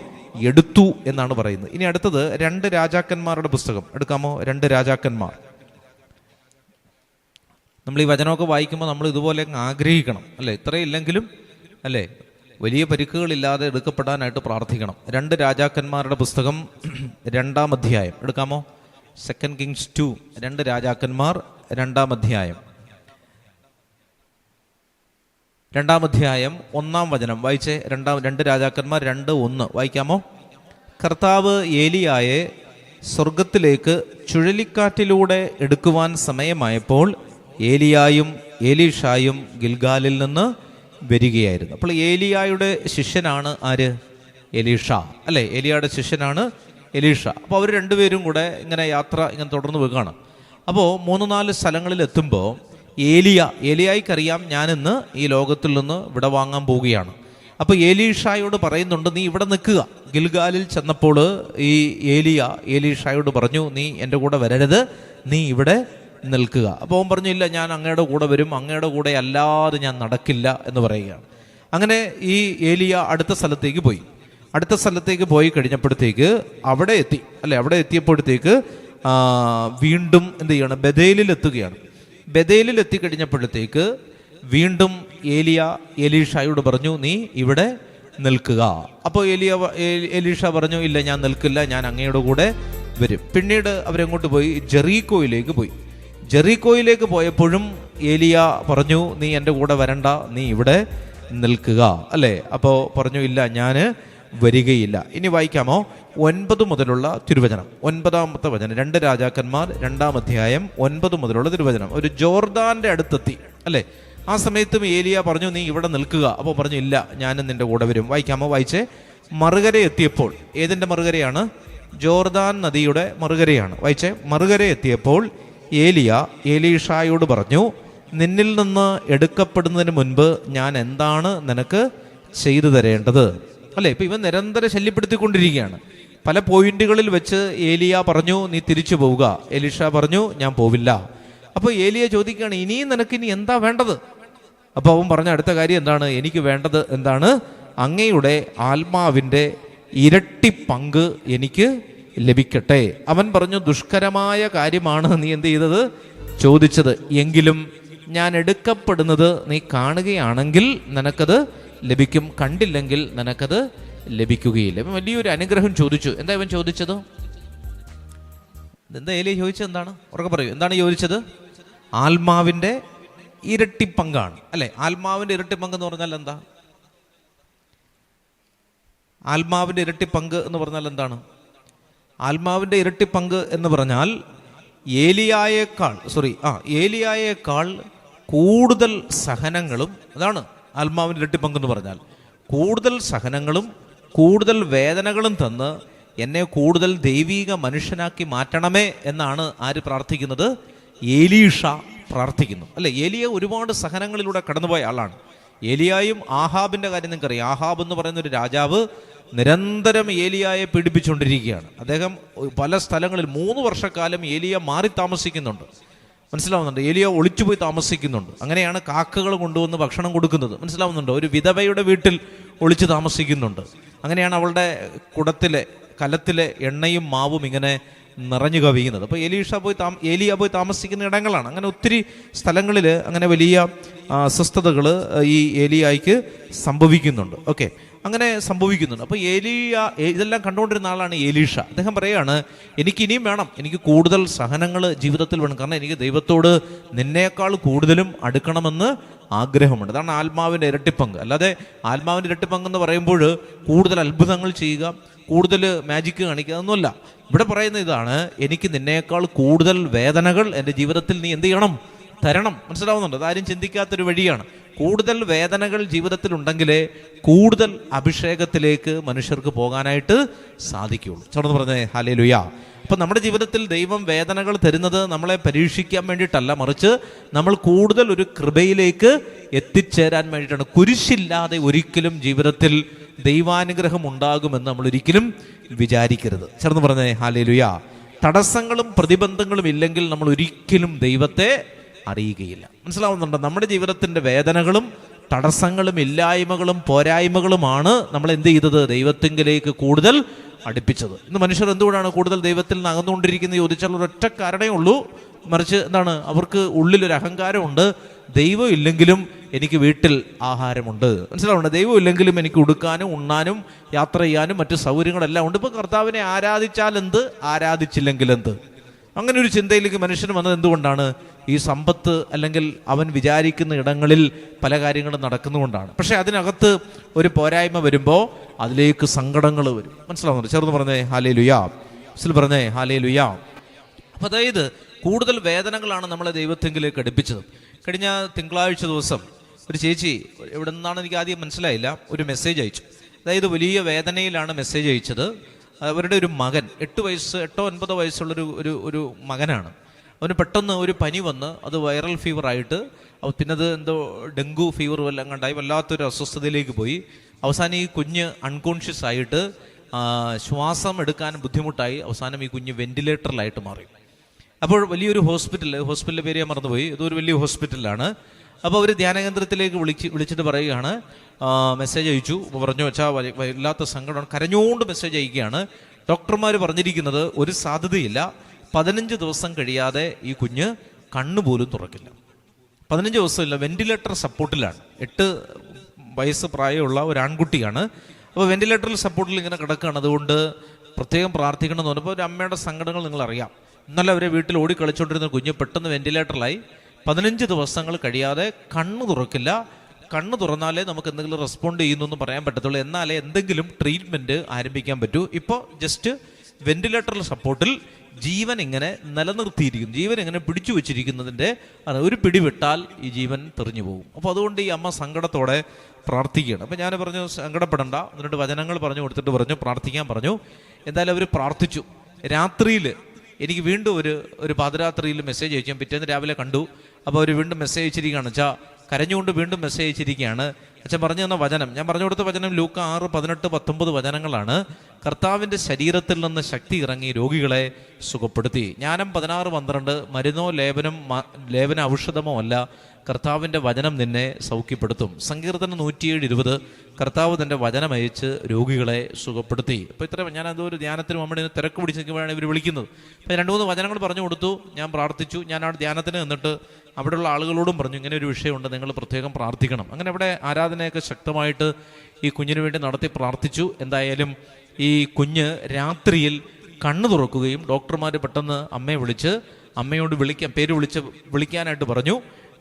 എടുത്തു എന്നാണ് പറയുന്നത്. ഇനി അടുത്തത് 2 രാജാക്കന്മാരുടെ പുസ്തകം എടുക്കാമോ? 2 രാജാക്കന്മാർ. നമ്മൾ ഈ വചനമൊക്കെ വായിക്കുമ്പോൾ നമ്മൾ ഇതുപോലെ ആഗ്രഹിക്കണം, അല്ലെ. ഇത്രയില്ലെങ്കിലും, അല്ലെ, വലിയ പരിക്കുകളില്ലാതെ എടുക്കപ്പെടാനായിട്ട് പ്രാർത്ഥിക്കണം. 2 രാജാക്കന്മാരുടെ പുസ്തകം 2-ാം അധ്യായം എടുക്കാമോ? 2 Kings 2, 2 രാജാക്കന്മാർ 2-ാം അധ്യായം 1-ാം വചനം വായിച്ചേ. 2 രാജാക്കന്മാർ 2:1 വായിക്കാമോ? കർത്താവ് ഏലിയായെ സ്വർഗത്തിലേക്ക് ചുഴലിക്കാറ്റിലൂടെ എടുക്കുവാൻ സമയമായപ്പോൾ ഏലിയായും എലീഷായും ഗിൽഗാലിൽ നിന്ന് വരികയായിരുന്നു. അപ്പോൾ ഏലിയായുടെ ശിഷ്യനാണ് ആര്? എലീഷ, അല്ലെ. ഏലിയായുടെ ശിഷ്യനാണ് എലീഷ. അപ്പോൾ അവർ രണ്ടുപേരും കൂടെ ഇങ്ങനെ യാത്ര ഇങ്ങനെ തുടർന്ന് വെക്കുകയാണ്. അപ്പോൾ 3-4 സ്ഥലങ്ങളിൽ എത്തുമ്പോൾ ഏലിയായിക്കറിയാം ഞാനിന്ന് ഈ ലോകത്തിൽ നിന്ന് വിട വാങ്ങാൻ പോവുകയാണ്. അപ്പോൾ എലീഷായോട് പറയുന്നുണ്ട്, നീ ഇവിടെ നിൽക്കുക. ഗിൽഗാലിൽ ചെന്നപ്പോൾ ഈ എലീഷായോട് പറഞ്ഞു, നീ എൻ്റെ കൂടെ വരരുത്, നീ ഇവിടെ നിൽക്കുക. അപ്പോൾ അവൻ പറഞ്ഞു, ഇല്ല, ഞാൻ അങ്ങയുടെ കൂടെ വരും, അങ്ങയുടെ കൂടെ അല്ലാതെ ഞാൻ നടക്കില്ല എന്ന് പറയുകയാണ്. അങ്ങനെ ഈ ഏലിയ അടുത്ത സ്ഥലത്തേക്ക് പോയി കഴിഞ്ഞപ്പോഴത്തേക്ക് അവിടെ എത്തി, അല്ലെ. അവിടെ എത്തിയപ്പോഴത്തേക്ക് വീണ്ടും എന്ത് ചെയ്യണം? ബഥേലിൽ എത്തുകയാണ്. ബഥേലിൽ എത്തിക്കഴിഞ്ഞപ്പോഴത്തേക്ക് വീണ്ടും എലീഷായോട് പറഞ്ഞു, നീ ഇവിടെ നിൽക്കുക. അപ്പോൾ എലീഷ പറഞ്ഞു, ഇല്ല, ഞാൻ നിൽക്കില്ല, ഞാൻ അങ്ങയുടെ കൂടെ വരും. പിന്നീട് അവരെങ്ങോട്ട് പോയി? ജെറീക്കോയിലേക്ക് പോയപ്പോഴും ഏലിയ പറഞ്ഞു, നീ എൻ്റെ കൂടെ വരണ്ട, നീ ഇവിടെ നിൽക്കുക, അല്ലേ. അപ്പോൾ പറഞ്ഞു, ഇല്ല, ഞാൻ വരികയില്ല. ഇനി വായിക്കാമോ? 9 മുതലുള്ള തിരുവചനം, 9-ാമത്തെ വചനം. 2 രാജാക്കന്മാർ 2-ാം അധ്യായം 9 മുതലുള്ള തിരുവചനം. ഒരു ജോർദാന്റെ അടുത്തെത്തി, അല്ലേ. ആ സമയത്തും ഏലിയ പറഞ്ഞു, നീ ഇവിടെ നിൽക്കുക. അപ്പോൾ പറഞ്ഞു, ഇല്ല, ഞാനും നിന്റെ കൂടെ വരും. വായിക്കാമോ? വായിച്ചേ. മറുകര എത്തിയപ്പോൾ, ഏതിൻ്റെ മറുകരയാണ്? ജോർദാൻ നദിയുടെ മറുകരയാണ്. വായിച്ചേ. മറുകര എത്തിയപ്പോൾ ഏലിയ എലീഷായോട് പറഞ്ഞു, നിന്നിൽ നിന്ന് എടുക്കപ്പെടുന്നതിന് മുൻപ് ഞാൻ എന്താണ് നിനക്ക് ചെയ്തു തരേണ്ടത്, അല്ലെ. ഇപ്പൊ ഇവൻ നിരന്തരം ശല്യപ്പെടുത്തിക്കൊണ്ടിരിക്കുകയാണ്. പല പോയിന്റുകളിൽ വെച്ച് ഏലിയ പറഞ്ഞു, നീ തിരിച്ചു പോവുക. എലീഷ പറഞ്ഞു, ഞാൻ പോവില്ല. അപ്പോൾ ഏലിയ ചോദിക്കുകയാണ്, ഇനിയും നിനക്കിനി എന്താ വേണ്ടത്? അപ്പോൾ അവൻ പറഞ്ഞ അടുത്ത കാര്യം എന്താണ്? എനിക്ക് വേണ്ടത് എന്താണ്? അങ്ങയുടെ ആത്മാവിൻ്റെ ഇരട്ടി പങ്ക് എനിക്ക് ലഭിക്കട്ടെ. അവൻ പറഞ്ഞു, ദുഷ്കരമായ കാര്യമാണ് നീ എന്ത് ചെയ്തത്? ചോദിച്ചത്. എങ്കിലും ഞാൻ എടുക്കപ്പെടുന്നത് നീ കാണുകയാണെങ്കിൽ നിനക്കത് ലഭിക്കും, കണ്ടില്ലെങ്കിൽ നിനക്കത് ലഭിക്കുകയില്ല. വലിയൊരു അനുഗ്രഹം ചോദിച്ചു. എന്താ ഇവൻ ചോദിച്ചത്? എന്താ ഏലിയ ചോദിച്ചത്? എന്താണ്? ഉറക്കെ പറയൂ. എന്താണ് ചോദിച്ചത്? ആത്മാവിൻ്റെ ഇരട്ടി പങ്കാണ്, അല്ലെ. ആത്മാവിൻ്റെ ഇരട്ടി പങ്ക് എന്ന് പറഞ്ഞാൽ എന്താ? ആത്മാവിൻ്റെ ഇരട്ടി പങ്ക് എന്ന് പറഞ്ഞാൽ എന്താണ്? ആത്മാവിൻ്റെ ഇരട്ടി പങ്ക് എന്ന് പറഞ്ഞാൽ ഏലിയായേക്കാൾ കൂടുതൽ സഹനങ്ങളും, അതാണ് ആത്മാവിൻ്റെ ഇരട്ടി പങ്ക് എന്ന് പറഞ്ഞാൽ. കൂടുതൽ സഹനങ്ങളും കൂടുതൽ വേദനകളും തന്ന് എന്നെ കൂടുതൽ ദൈവീക മനുഷ്യനാക്കി മാറ്റണമേ എന്നാണ് ആര് പ്രാർത്ഥിക്കുന്നത്? എലീഷ പ്രാർത്ഥിക്കുന്നു, അല്ലെ. ഏലിയ ഒരുപാട് സഹനങ്ങളിലൂടെ കടന്നുപോയ ആളാണ്. ഏലിയായും ആഹാബിൻ്റെ കാര്യം നിങ്ങൾക്കറിയാം. ആഹാബ് എന്ന് പറയുന്ന ഒരു രാജാവ് നിരന്തരം ഏലിയായെ പീഡിപ്പിച്ചുകൊണ്ടിരിക്കുകയാണ്. അദ്ദേഹം പല സ്ഥലങ്ങളിൽ 3 വർഷക്കാലം ഏലിയ മാറി താമസിക്കുന്നുണ്ട്. മനസ്സിലാവുന്നുണ്ട്? ഏലിയ ഒളിച്ചുപോയി താമസിക്കുന്നുണ്ട്. അങ്ങനെയാണ് കാക്കകൾ കൊണ്ടുവന്ന് ഭക്ഷണം കൊടുക്കുന്നത്. മനസ്സിലാവുന്നുണ്ടോ? ഒരു വിധവയുടെ വീട്ടിൽ ഒളിച്ചു താമസിക്കുന്നുണ്ട്. അങ്ങനെയാണ് അവളുടെ കലത്തിലെ എണ്ണയും മാവും ഇങ്ങനെ നിറഞ്ഞു കവിയുന്നത്. അപ്പോൾ ഏലിയ പോയി താമസിക്കുന്ന ഇടങ്ങളാണ്. അങ്ങനെ ഒത്തിരി സ്ഥലങ്ങളിൽ അങ്ങനെ വലിയ അസ്വസ്ഥതകൾ ഈ ഏലിയായ്ക്ക് സംഭവിക്കുന്നുണ്ട്. ഓക്കെ, അങ്ങനെ സംഭവിക്കുന്നുണ്ട്. അപ്പോൾ ഇതെല്ലാം കണ്ടുകൊണ്ടിരുന്ന ആളാണ് എലീഷ. അദ്ദേഹം പറയുകയാണ്, എനിക്ക് ഇനിയും വേണം, എനിക്ക് കൂടുതൽ സഹനങ്ങൾ ജീവിതത്തിൽ വേണം. കാരണം എനിക്ക് ദൈവത്തോട് നിന്നേക്കാൾ കൂടുതലും അടുക്കണമെന്ന് ആഗ്രഹമുണ്ട്. അതാണ് ആത്മാവിൻ്റെ ഇരട്ടിപ്പങ്ക്. അല്ലാതെ ആത്മാവിൻ്റെ ഇരട്ടിപ്പങ്ക് എന്ന് പറയുമ്പോൾ കൂടുതൽ അത്ഭുതങ്ങൾ ചെയ്യുക, കൂടുതൽ മാജിക്ക് കാണിക്കുക, അതൊന്നുമല്ല. ഇവിടെ പറയുന്ന ഇതാണ്, എനിക്ക് നിന്നേക്കാൾ കൂടുതൽ വേദനകൾ എൻ്റെ ജീവിതത്തിൽ നീ എന്ത് ചെയ്യണം? തരണം. മനസ്സിലാവുന്നുണ്ട്? അതാരും ചിന്തിക്കാത്തൊരു വഴിയാണ്. കൂടുതൽ വേദനകൾ ജീവിതത്തിൽ ഉണ്ടെങ്കിലേ കൂടുതൽ അഭിഷേകത്തിലേക്ക് മനുഷ്യർക്ക് പോകാനായിട്ട് സാധിക്കുകയുള്ളൂ. ചേർന്ന് പറഞ്ഞേ ഹല്ലേലൂയ. അപ്പം നമ്മുടെ ജീവിതത്തിൽ ദൈവം വേദനകൾ തരുന്നത് നമ്മളെ പരീക്ഷിക്കാൻ വേണ്ടിയിട്ടല്ല, മറിച്ച് നമ്മൾ കൂടുതൽ ഒരു കൃപയിലേക്ക് എത്തിച്ചേരാൻ വേണ്ടിയിട്ടാണ്. കുരിശില്ലാതെ ഒരിക്കലും ജീവിതത്തിൽ ദൈവാനുഗ്രഹം ഉണ്ടാകുമെന്ന് നമ്മൾ ഒരിക്കലും വിചാരിക്കരുത്. ചേർന്ന് പറഞ്ഞേ ഹല്ലേലൂയ. തടസ്സങ്ങളും പ്രതിബന്ധങ്ങളും ഇല്ലെങ്കിൽ നമ്മൾ ഒരിക്കലും ദൈവത്തെ അറിയുകയില്ല. മനസ്സിലാവുന്നുണ്ടോ? നമ്മുടെ ജീവിതത്തിൻ്റെ വേദനകളും തടസ്സങ്ങളും ഇല്ലായ്മകളും പോരായ്മകളുമാണ് നമ്മൾ എന്ത് ചെയ്തത്? ദൈവത്തിങ്കിലേക്ക് കൂടുതൽ അടുപ്പിച്ചത്. ഇന്ന് മനുഷ്യർ എന്തുകൊണ്ടാണ് കൂടുതൽ ദൈവത്തിൽ നിന്ന് അകന്നുകൊണ്ടിരിക്കുന്നത് ചോദിച്ചാൽ ഒരൊറ്റ കാരണമേ ഉള്ളൂ. മറിച്ച് എന്താണ്? അവർക്ക് ഉള്ളിലൊരു അഹങ്കാരമുണ്ട്. ദൈവം ഇല്ലെങ്കിലും എനിക്ക് വീട്ടിൽ ആഹാരമുണ്ട്. മനസ്സിലാവുണ്ട്? ദൈവം ഇല്ലെങ്കിലും എനിക്ക് ഉടുക്കാനും ഉണ്ണാനും യാത്ര ചെയ്യാനും മറ്റു സൗകര്യങ്ങളെല്ലാം ഉണ്ട്. ഇപ്പോൾ കർത്താവിനെ ആരാധിച്ചാൽ എന്ത്, ആരാധിച്ചില്ലെങ്കിൽ എന്ത്? അങ്ങനെ ഒരു ചിന്തയിലേക്ക് മനുഷ്യന് വന്നത് എന്തുകൊണ്ടാണ്? ഈ സമ്പത്ത് അല്ലെങ്കിൽ അവൻ വിചാരിക്കുന്ന ഇടങ്ങളിൽ പല കാര്യങ്ങളും നടക്കുന്നുകൊണ്ടാണ്. പക്ഷെ അതിനകത്ത് ഒരു പോരായ്മ വരുമ്പോൾ അതിലേക്ക് സങ്കടങ്ങൾ വരും. മനസ്സിലാവുന്നുണ്ട്? ചേർന്ന് പറഞ്ഞേ ഹല്ലേലൂയ. പറഞ്ഞേ ഹല്ലേലൂയ. അപ്പം അതായത് കൂടുതൽ വേദനകളാണ് നമ്മളെ ദൈവത്തെങ്കിലേക്ക് അടുപ്പിച്ചത്. കഴിഞ്ഞ തിങ്കളാഴ്ച ദിവസം ഒരു ചേച്ചി, എവിടെ നിന്നാണ് എനിക്ക് ആദ്യം മനസ്സിലായില്ല, ഒരു മെസ്സേജ് അയച്ചു. അതായത് വലിയ വേദനയിലാണ് മെസ്സേജ് അയച്ചത്. അവരുടെ ഒരു മകൻ 8-9 വയസ്സുള്ളൊരു മകനാണ്. അവന് പെട്ടെന്ന് ഒരു പനി വന്ന് അത് വൈറൽ ഫീവറായിട്ട്, പിന്നെ അത് എന്തോ ഡെങ്കു ഫീവർ എല്ലാം കണ്ടായി വല്ലാത്തൊരു അസ്വസ്ഥതയിലേക്ക് പോയി. അവസാനം ഈ കുഞ്ഞ് അൺകോൺഷ്യസ് ആയിട്ട് ശ്വാസം എടുക്കാൻ ബുദ്ധിമുട്ടായി. അവസാനം ഈ കുഞ്ഞ് വെന്റിലേറ്ററിലായിട്ട് മാറി. അപ്പോൾ വലിയൊരു ഹോസ്പിറ്റലിൻ്റെ പേര് ഞാൻ മറന്നുപോയി, ഇതൊരു വലിയ ഹോസ്പിറ്റലാണ്. അപ്പോൾ അവർ ധ്യാനകേന്ദ്രത്തിലേക്ക് വിളിച്ചിട്ട് പറയുകയാണ്, മെസ്സേജ് അയച്ചു. പറഞ്ഞു വെച്ചാൽ വല്ലാത്ത സങ്കടമാണ്, കരഞ്ഞുകൊണ്ട് മെസ്സേജ് അയക്കുകയാണ്. ഡോക്ടർമാർ പറഞ്ഞിരിക്കുന്നത് ഒരു സാധ്യതയില്ല, 15 ദിവസം കഴിയാതെ ഈ കുഞ്ഞ് കണ്ണുപോലും തുറക്കില്ല. 15 ദിവസമില്ല, വെന്റിലേറ്റർ സപ്പോർട്ടിലാണ്. 8 വയസ്സ് പ്രായമുള്ള ഒരു ആൺകുട്ടിയാണ്. അപ്പോൾ വെന്റിലേറ്ററിൽ സപ്പോർട്ടിൽ ഇങ്ങനെ കിടക്കുകയാണ്. അതുകൊണ്ട് പ്രത്യേകം പ്രാർത്ഥിക്കണം എന്ന് പറഞ്ഞപ്പോൾ ഒരു അമ്മയുടെ സങ്കടങ്ങൾ നിങ്ങളറിയാം. ഇന്നലെ അവരെ വീട്ടിൽ ഓടിക്കളിച്ചുകൊണ്ടിരുന്ന കുഞ്ഞ് പെട്ടെന്ന് വെന്റിലേറ്ററിലായി. 15 ദിവസങ്ങൾ കഴിയാതെ കണ്ണ് തുറക്കില്ല. കണ്ണ് തുറന്നാലേ നമുക്ക് എന്തെങ്കിലും റെസ്പോണ്ട് ചെയ്യുന്നു പറയാൻ പറ്റത്തുള്ളൂ, എന്നാലേ എന്തെങ്കിലും ട്രീറ്റ്മെൻറ്റ് ആരംഭിക്കാൻ പറ്റൂ. ഇപ്പോൾ ജസ്റ്റ് വെന്റിലേറ്ററിൽ സപ്പോർട്ടിൽ ജീവൻ ഇങ്ങനെ നിലനിർത്തിയിരിക്കുന്നു, ജീവൻ ഇങ്ങനെ പിടിച്ചു വെച്ചിരിക്കുന്നതിൻ്റെ ഒരു പിടി വിട്ടാൽ ഈ ജീവൻ തെറിഞ്ഞു പോകും. അപ്പോൾ അതുകൊണ്ട് ഈ അമ്മ സങ്കടത്തോടെ പ്രാർത്ഥിക്കുകയാണ്. അപ്പോൾ ഞാൻ പറഞ്ഞു സങ്കടപ്പെടണ്ട, എന്നിട്ട് വചനങ്ങൾ പറഞ്ഞു കൊടുത്തിട്ട് പറഞ്ഞു പ്രാർത്ഥിക്കാൻ പറഞ്ഞു. എന്തായാലും അവർ പ്രാർത്ഥിച്ചു. രാത്രിയിൽ എനിക്ക് വീണ്ടും ഒരു പാതിരാത്രിയിൽ മെസ്സേജ് അയച്ചു. ഞാൻ പിറ്റേന്ന് രാവിലെ കണ്ടു. അപ്പോൾ അവർ വീണ്ടും മെസ്സേജ് അയച്ചിരിക്കുകയാണ്. അച്ഛാ കരഞ്ഞുകൊണ്ട് വീണ്ടും മെസ്സേജ് അയച്ചിരിക്കുകയാണ്. അച്ഛൻ പറഞ്ഞു തന്ന വചനം, ഞാൻ പറഞ്ഞു കൊടുത്ത വചനം ലൂക്ക 6:18-19 വചനങ്ങളാണ്. കർത്താവിൻ്റെ ശരീരത്തിൽ നിന്ന് ശക്തി ഇറങ്ങി രോഗികളെ സുഖപ്പെടുത്തി. ജ്ഞാനം 16:12 മരുന്നോ ലേപന ഔഷധമോ അല്ല, കർത്താവിൻ്റെ വചനം നിന്നെ സൗഖ്യപ്പെടുത്തും. സങ്കീർത്തനം 107:20 കർത്താവ് തൻ്റെ വചനം അയച്ച് രോഗികളെ സുഖപ്പെടുത്തി. അപ്പോൾ ഇത്ര ഞാനത് ഒരു ധ്യാനത്തിന് നമ്മുടെ തിരക്ക് പിടിച്ച് നിൽക്കുമ്പോഴാണ് ഇവർ വിളിക്കുന്നത്. അപ്പോൾ 2-3 വചനങ്ങൾ പറഞ്ഞു കൊടുത്തു. ഞാൻ പ്രാർത്ഥിച്ചു. ഞാൻ ആ ധ്യാനത്തിന് നിന്നിട്ട് അവിടെയുള്ള ആളുകളോടും പറഞ്ഞു, ഇങ്ങനെ ഒരു വിഷയമുണ്ട്, നിങ്ങൾ പ്രത്യേകം പ്രാർത്ഥിക്കണം. അങ്ങനെ അവിടെ ആരാധനയൊക്കെ ശക്തമായിട്ട് ഈ കുഞ്ഞിന് വേണ്ടി നടത്തി പ്രാർത്ഥിച്ചു. എന്തായാലും ഈ കുഞ്ഞ് രാത്രിയിൽ കണ്ണു തുറക്കുകയും ഡോക്ടർമാർ പെട്ടെന്ന് അമ്മയെ വിളിച്ച് അമ്മയോട് പേര് വിളിക്കാനായിട്ട് പറഞ്ഞു.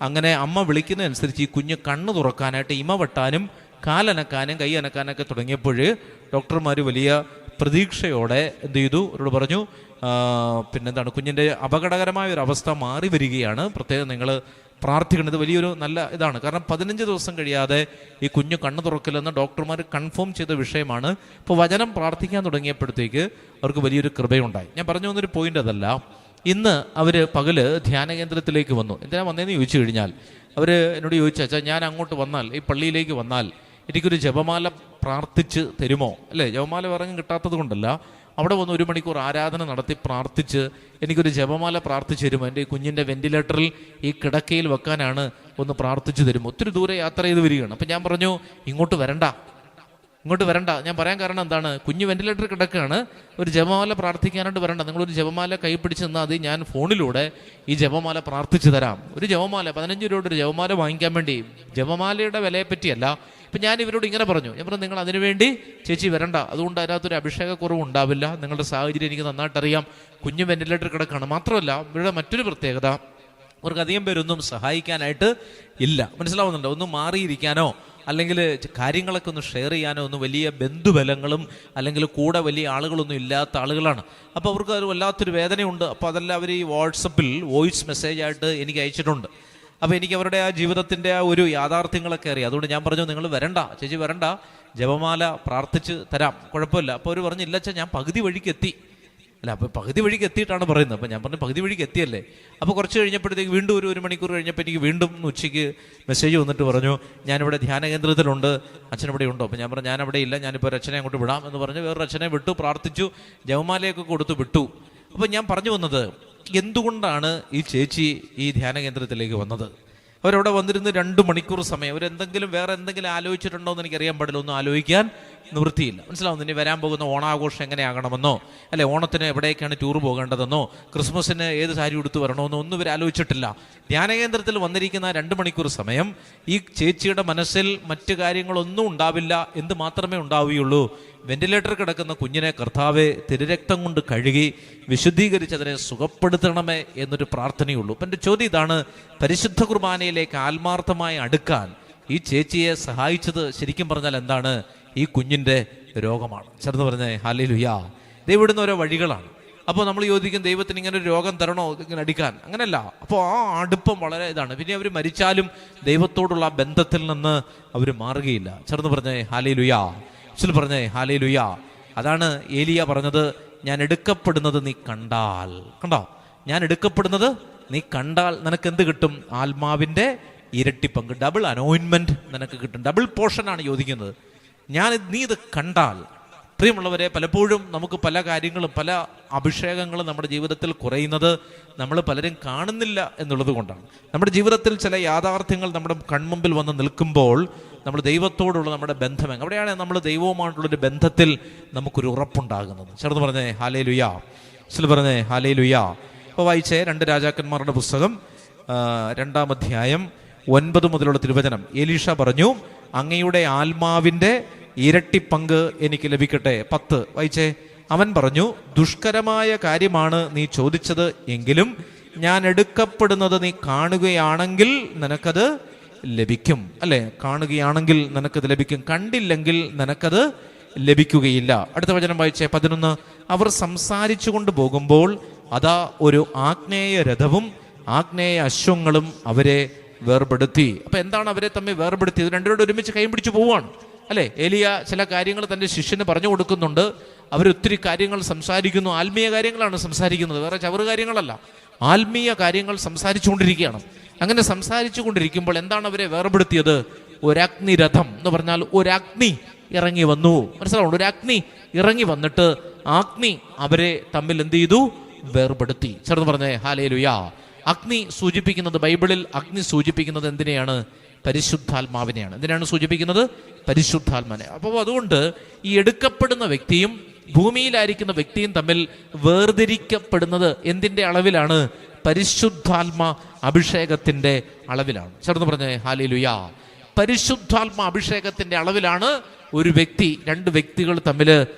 അങ്ങനെ അമ്മ വിളിക്കുന്നതനുസരിച്ച് ഈ കുഞ്ഞ് കണ്ണ് തുറക്കാനായിട്ട് ഇമ വെട്ടാനും കാലനക്കാനും കൈ അനക്കാനൊക്കെ തുടങ്ങിയപ്പോൾ ഡോക്ടർമാർ വലിയ പ്രതീക്ഷയോടെ എന്ത് ചെയ്തു, അവരോട് പറഞ്ഞു പിന്നെന്താണ്, കുഞ്ഞിൻ്റെ അപകടകരമായ ഒരു അവസ്ഥ മാറി വരികയാണ്, പ്രത്യേകം നിങ്ങൾ പ്രാർത്ഥിക്കുന്നത് വലിയൊരു നല്ല ഇതാണ്. കാരണം 15 ദിവസം കഴിയാതെ ഈ കുഞ്ഞ് കണ്ണു തുറക്കില്ലെന്ന് ഡോക്ടർമാർ കൺഫേം ചെയ്ത വിഷയമാണ്. ഇപ്പോൾ വചനം പ്രാർത്ഥിക്കാൻ തുടങ്ങിയപ്പോഴത്തേക്ക് അവർക്ക് വലിയൊരു കൃപയുണ്ടായി. ഞാൻ പറഞ്ഞു വന്നൊരു പോയിന്റ് അതല്ല. ഇന്ന് അവർ പകല് ധ്യാനകേന്ദ്രത്തിലേക്ക് വന്നു. എന്തിനാ വന്നതെന്ന് ചോദിച്ചു കഴിഞ്ഞാൽ അവർ എന്നോട് ചോദിച്ചാൽ, ഞാൻ അങ്ങോട്ട് വന്നാൽ, ഈ പള്ളിയിലേക്ക് വന്നാൽ എനിക്കൊരു ജപമാല പ്രാർത്ഥിച്ച് തരുമോ? അല്ലേ, ജപമാല ഇറങ്ങി കിട്ടാത്തത് കൊണ്ടല്ല, അവിടെ വന്ന് 1 മണിക്കൂർ ആരാധന നടത്തി പ്രാർത്ഥിച്ച് എനിക്കൊരു ജപമാല പ്രാർത്ഥിച്ചു തരുമോ, എൻ്റെ ഈ കുഞ്ഞിൻ്റെ വെന്റിലേറ്ററിൽ ഈ കിടക്കയിൽ വെക്കാനാണ്, ഒന്ന് പ്രാർത്ഥിച്ചു തരുമോ? ഒത്തിരി ദൂരെ യാത്ര ചെയ്ത് വരികയാണ്. അപ്പം ഞാൻ പറഞ്ഞു, ഇങ്ങോട്ട് വരണ്ട. ഞാൻ പറയാൻ കാരണം എന്താണ്, കുഞ്ഞ് വെന്റിലേറ്ററിൽ കിടക്കുകയാണ്, ഒരു ജപമാല പ്രാർത്ഥിക്കാനായിട്ട് വരണ്ട. നിങ്ങളൊരു ജപമാല കൈ പിടിച്ച് നിന്നാൽ മതി, ഞാൻ ഫോണിലൂടെ ഈ ജപമാല പ്രാർത്ഥിച്ചു തരാം. ഒരു ജപമാല 15 രൂപയുടെ ഒരു ജപമാല വാങ്ങിക്കാൻ വേണ്ടി, ജപമാലയുടെ വിലയെ പറ്റിയല്ല. ഇപ്പം ഞാൻ ഇവരോട് ഇങ്ങനെ പറഞ്ഞു, ഞാൻ പറഞ്ഞു, നിങ്ങൾ അതിനുവേണ്ടി ചേച്ചി വരണ്ട, അതുകൊണ്ട് അതിനകത്തൊരു അഭിഷേകക്കുറവ് ഉണ്ടാവില്ല. നിങ്ങളുടെ സാഹചര്യം എനിക്ക് നന്നായിട്ടറിയാം. കുഞ്ഞ് വെന്റിലേറ്ററിൽ കിടക്കുകയാണ്. മാത്രമല്ല ഇവരുടെ മറ്റൊരു പ്രത്യേകത, അവർക്ക് അധികം പേരൊന്നും സഹായിക്കാനായിട്ട് ഇല്ല. മനസ്സിലാവുന്നുണ്ടോ? ഒന്നും മാറിയിരിക്കാനോ അല്ലെങ്കിൽ കാര്യങ്ങളൊക്കെ ഒന്ന് ഷെയർ ചെയ്യാനോ ഒന്നും വലിയ ബന്ധുബലങ്ങളും അല്ലെങ്കിൽ കൂടെ വലിയ ആളുകളൊന്നും ഇല്ലാത്ത ആളുകളാണ്. അപ്പോൾ അവർക്ക് ഒരു വല്ലാത്തൊരു വേദനയുണ്ട്. അപ്പോൾ അതെല്ലാം അവർ ഈ വാട്സപ്പിൽ വോയിസ് മെസ്സേജായിട്ട് എനിക്ക് അയച്ചിട്ടുണ്ട്. അപ്പോൾ എനിക്ക് അവരുടെ ആ ജീവിതത്തിൻ്റെ ആ ഒരു യാഥാർത്ഥ്യങ്ങളൊക്കെ അറിയാം. അതുകൊണ്ട് ഞാൻ പറഞ്ഞു, നിങ്ങൾ വരണ്ട ചേച്ചി, വരണ്ട, ജപമാല പ്രാർത്ഥിച്ച് തരാം, കുഴപ്പമില്ല. അപ്പോൾ അവർ പറഞ്ഞു, ഇല്ലച്ചാ ഞാൻ പകുതി വഴിക്ക് എത്തി. അല്ല, അപ്പോൾ പകുതി വഴിക്ക് എത്തിയിട്ടാണ് പറയുന്നത്. അപ്പോൾ ഞാൻ പറഞ്ഞു, പകുതി വഴിക്ക് എത്തിയല്ലേ. അപ്പോൾ കുറച്ച് കഴിഞ്ഞപ്പോഴത്തേക്ക് വീണ്ടും ഒരു മണിക്കൂർ കഴിഞ്ഞപ്പോൾ എനിക്ക് വീണ്ടും ഉച്ചയ്ക്ക് മെസ്സേജ് വന്നിട്ട് പറഞ്ഞു, ഞാനിവിടെ ധ്യാന കേന്ദ്രത്തിലുണ്ട്, അച്ഛനിവിടെ ഉണ്ടോ? അപ്പോൾ ഞാൻ പറഞ്ഞു, ഞാനവിടെ ഇല്ല, ഞാനിപ്പോൾ ഒരു അച്ഛനെ അങ്ങോട്ട് വിടാം എന്ന് പറഞ്ഞ് വേറൊരു അച്ഛനെ വിട്ടു, പ്രാർത്ഥിച്ചു, ജപമാലയൊക്കെ കൊടുത്ത് വിട്ടു. അപ്പോൾ ഞാൻ പറഞ്ഞു വന്നത്, എന്തുകൊണ്ടാണ് ഈ ചേച്ചി ഈ ധ്യാന കേന്ദ്രത്തിലേക്ക് വന്നത്? അവരവിടെ വന്നിരുന്ന് 2 മണിക്കൂർ സമയം അവരെന്തെങ്കിലും വേറെ എന്തെങ്കിലും ആലോചിച്ചിട്ടുണ്ടോ എന്ന് എനിക്കറിയാൻ പാടില്ല. ഒന്നും ആലോചിക്കാൻ നിവൃത്തിയില്ല. മനസ്സിലാവുന്നു? ഇനി വരാൻ പോകുന്ന ഓണാഘോഷം എങ്ങനെയാകണമെന്നോ, അല്ലെ ഓണത്തിന് എവിടേക്കാണ് ടൂർ പോകേണ്ടതെന്നോ, ക്രിസ്മസിന് ഏത് സാരി ഉടുത്ത് വരണമെന്നോ ഒന്നും ഇവർ ആലോചിച്ചിട്ടില്ല. ധ്യാനകേന്ദ്രത്തിൽ വന്നിരിക്കുന്ന 2 മണിക്കൂർ സമയം ഈ ചേച്ചിയുടെ മനസ്സിൽ മറ്റു കാര്യങ്ങളൊന്നും ഉണ്ടാവില്ല. എന്ത് മാത്രമേ ഉണ്ടാവുകയുള്ളൂ? വെന്റിലേറ്റർ കിടക്കുന്ന കുഞ്ഞിനെ കർത്താവെ തിരുരക്തം കൊണ്ട് കഴുകി വിശുദ്ധീകരിച്ച് അതിനെ സുഖപ്പെടുത്തണമേ എന്നൊരു പ്രാർത്ഥനയുള്ളൂ. അപ്പം എൻ്റെ ചോദ്യം ഇതാണ്, പരിശുദ്ധ കുർബാനയിലേക്ക് ആത്മാർത്ഥമായി അടുക്കാൻ ഈ ചേച്ചിയെ സഹായിച്ചത് ശരിക്കും പറഞ്ഞാൽ എന്താണ്? ഈ കുഞ്ഞിൻ്റെ രോഗമാണ്. ചേർന്ന് പറഞ്ഞേ ഹല്ലേലൂയ. ദൈവം ഓരോ വഴികളാണ്. അപ്പോൾ നമ്മൾ ചോദിക്കും, ദൈവത്തിന് ഇങ്ങനെ ഒരു രോഗം തരണോ ഇങ്ങനെ അടിക്കാൻ? അങ്ങനെയല്ല. അപ്പോൾ ആ അടുപ്പം വളരെ ഇതാണ്. പിന്നെ അവർ മരിച്ചാലും ദൈവത്തോടുള്ള ബന്ധത്തിൽ നിന്ന് അവർ മാറുകയില്ല. ചേർന്ന് പറഞ്ഞേ ഹല്ലേലൂയ. പറഞ്ഞേ ഹല്ലേലൂയ. അതാണ് ഏലിയ പറഞ്ഞത്, ഞാൻ എടുക്കപ്പെടുന്നത് നീ കണ്ടാൽ. കണ്ടോ? ഞാൻ എടുക്കപ്പെടുന്നത് നീ കണ്ടാൽ നിനക്ക് എന്ത് കിട്ടും? ആത്മാവിൻ്റെ ഇരട്ടി പങ്ക്, ഡബിൾ അനോയിൻമെന്റ് നിനക്ക് കിട്ടും. ഡബിൾ പോർഷനാണ് ചോദിക്കുന്നത്. നീ ഇത് കണ്ടാൽ. പ്രിയമുള്ളവരെ, പലപ്പോഴും നമുക്ക് പല കാര്യങ്ങളും പല അഭിഷേകങ്ങളും നമ്മുടെ ജീവിതത്തിൽ കുറയുന്നത് നമ്മൾ പലരും കാണുന്നില്ല എന്നുള്ളത് കൊണ്ടാണ്. നമ്മുടെ ജീവിതത്തിൽ ചില യാഥാർത്ഥ്യങ്ങൾ നമ്മുടെ കൺമുമ്പിൽ വന്ന് നിൽക്കുമ്പോൾ നമ്മൾ ദൈവത്തോടുള്ള നമ്മുടെ ബന്ധം, അവിടെയാണ് നമ്മൾ ദൈവവുമായിട്ടുള്ളൊരു ബന്ധത്തിൽ നമുക്കൊരു ഉറപ്പുണ്ടാകുന്നത്. ചേർന്ന് പറഞ്ഞേ ഹല്ലേലൂയ. പറഞ്ഞേ ഹല്ലേലൂയ. അപ്പോൾ വായിച്ചേ 2 രാജാക്കന്മാരുടെ പുസ്തകം 2-ാം അധ്യായം 9 മുതലുള്ള തിരുവചനം. എലീഷ പറഞ്ഞു, അങ്ങയുടെ ആത്മാവിൻ്റെ ഇരട്ടി പങ്ക് എനിക്ക് ലഭിക്കട്ടെ. 10 വായിച്ചേ. അവൻ പറഞ്ഞു, ദുഷ്കരമായ കാര്യമാണ് നീ ചോദിച്ചത്, എങ്കിലും ഞാൻ എടുക്കപ്പെടുന്നത് നീ കാണുകയാണെങ്കിൽ നിനക്കത് ലഭിക്കും. അല്ലെ? കാണുകയാണെങ്കിൽ നിനക്കത് ലഭിക്കും, കണ്ടില്ലെങ്കിൽ നിനക്കത് ലഭിക്കുകയില്ല. അടുത്ത വചനം വായിച്ചേ 11. അവർ സംസാരിച്ചു കൊണ്ട് പോകുമ്പോൾ അതാ ഒരു ആഗ്നേയ രഥവും ആഗ്നേയ അശ്വങ്ങളും അവരെ വേർപെടുത്തി. അപ്പൊ എന്താണ് അവരെ തമ്മിൽ വേർപെടുത്തിയത്? രണ്ടുപേരും ഒരുമിച്ച് കൈ പിടിച്ചു പോവുകയാണ്. അല്ലെ? ഏലിയ ചില കാര്യങ്ങൾ തൻ്റെ ശിഷ്യന് പറഞ്ഞു കൊടുക്കുന്നുണ്ട്. അവരൊത്തിരി കാര്യങ്ങൾ സംസാരിക്കുന്നു. ആത്മീയ കാര്യങ്ങളാണ് സംസാരിക്കുന്നത്, വേറെ ചവറ് കാര്യങ്ങളല്ല. ആത്മീയ കാര്യങ്ങൾ സംസാരിച്ചുകൊണ്ടിരിക്കുകയാണ്. അങ്ങനെ സംസാരിച്ചു കൊണ്ടിരിക്കുമ്പോൾ എന്താണ് അവരെ വേർപെടുത്തിയത്? ഒരഗ്നിരഥം എന്ന് പറഞ്ഞാൽ ഒരഗ്നി ഇറങ്ങി വന്നു. മനസ്സിലാവുന്നു? ഒരു അഗ്നി ഇറങ്ങി വന്നിട്ട് അഗ്നി അവരെ തമ്മിൽ എന്ത് ചെയ്തു? വേർപെടുത്തി. ചേർന്ന് പറഞ്ഞേ ഹല്ലേലൂയ. അഗ്നി സൂചിപ്പിക്കുന്നത്, ബൈബിളിൽ അഗ്നി സൂചിപ്പിക്കുന്നത് എന്തിനെയാണ്? പരിശുദ്ധാത്മാവിനെയാണ്. എന്തിനാണ് സൂചിപ്പിക്കുന്നത്? പരിശുദ്ധാത്മാവിനെ. അപ്പോൾ അതുകൊണ്ട് ഈ എടുക്കപ്പെടുന്ന വ്യക്തിയും ഭൂമിയിലായിരിക്കുന്ന വ്യക്തിയും തമ്മിൽ വേർതിരിക്കപ്പെടുന്നത് എന്തിൻ്റെ അളവിലാണ്? പരിശുദ്ധാത്മ അഭിഷേകത്തിന്റെ അളവിലാണ്. ചേർന്ന് പറഞ്ഞേ ഹല്ലേലൂയ. പരിശുദ്ധാത്മ അഭിഷേകത്തിന്റെ അളവിലാണ് ഒരു വ്യക്തി, 2 വ്യക്തികൾ തമ്മിൽ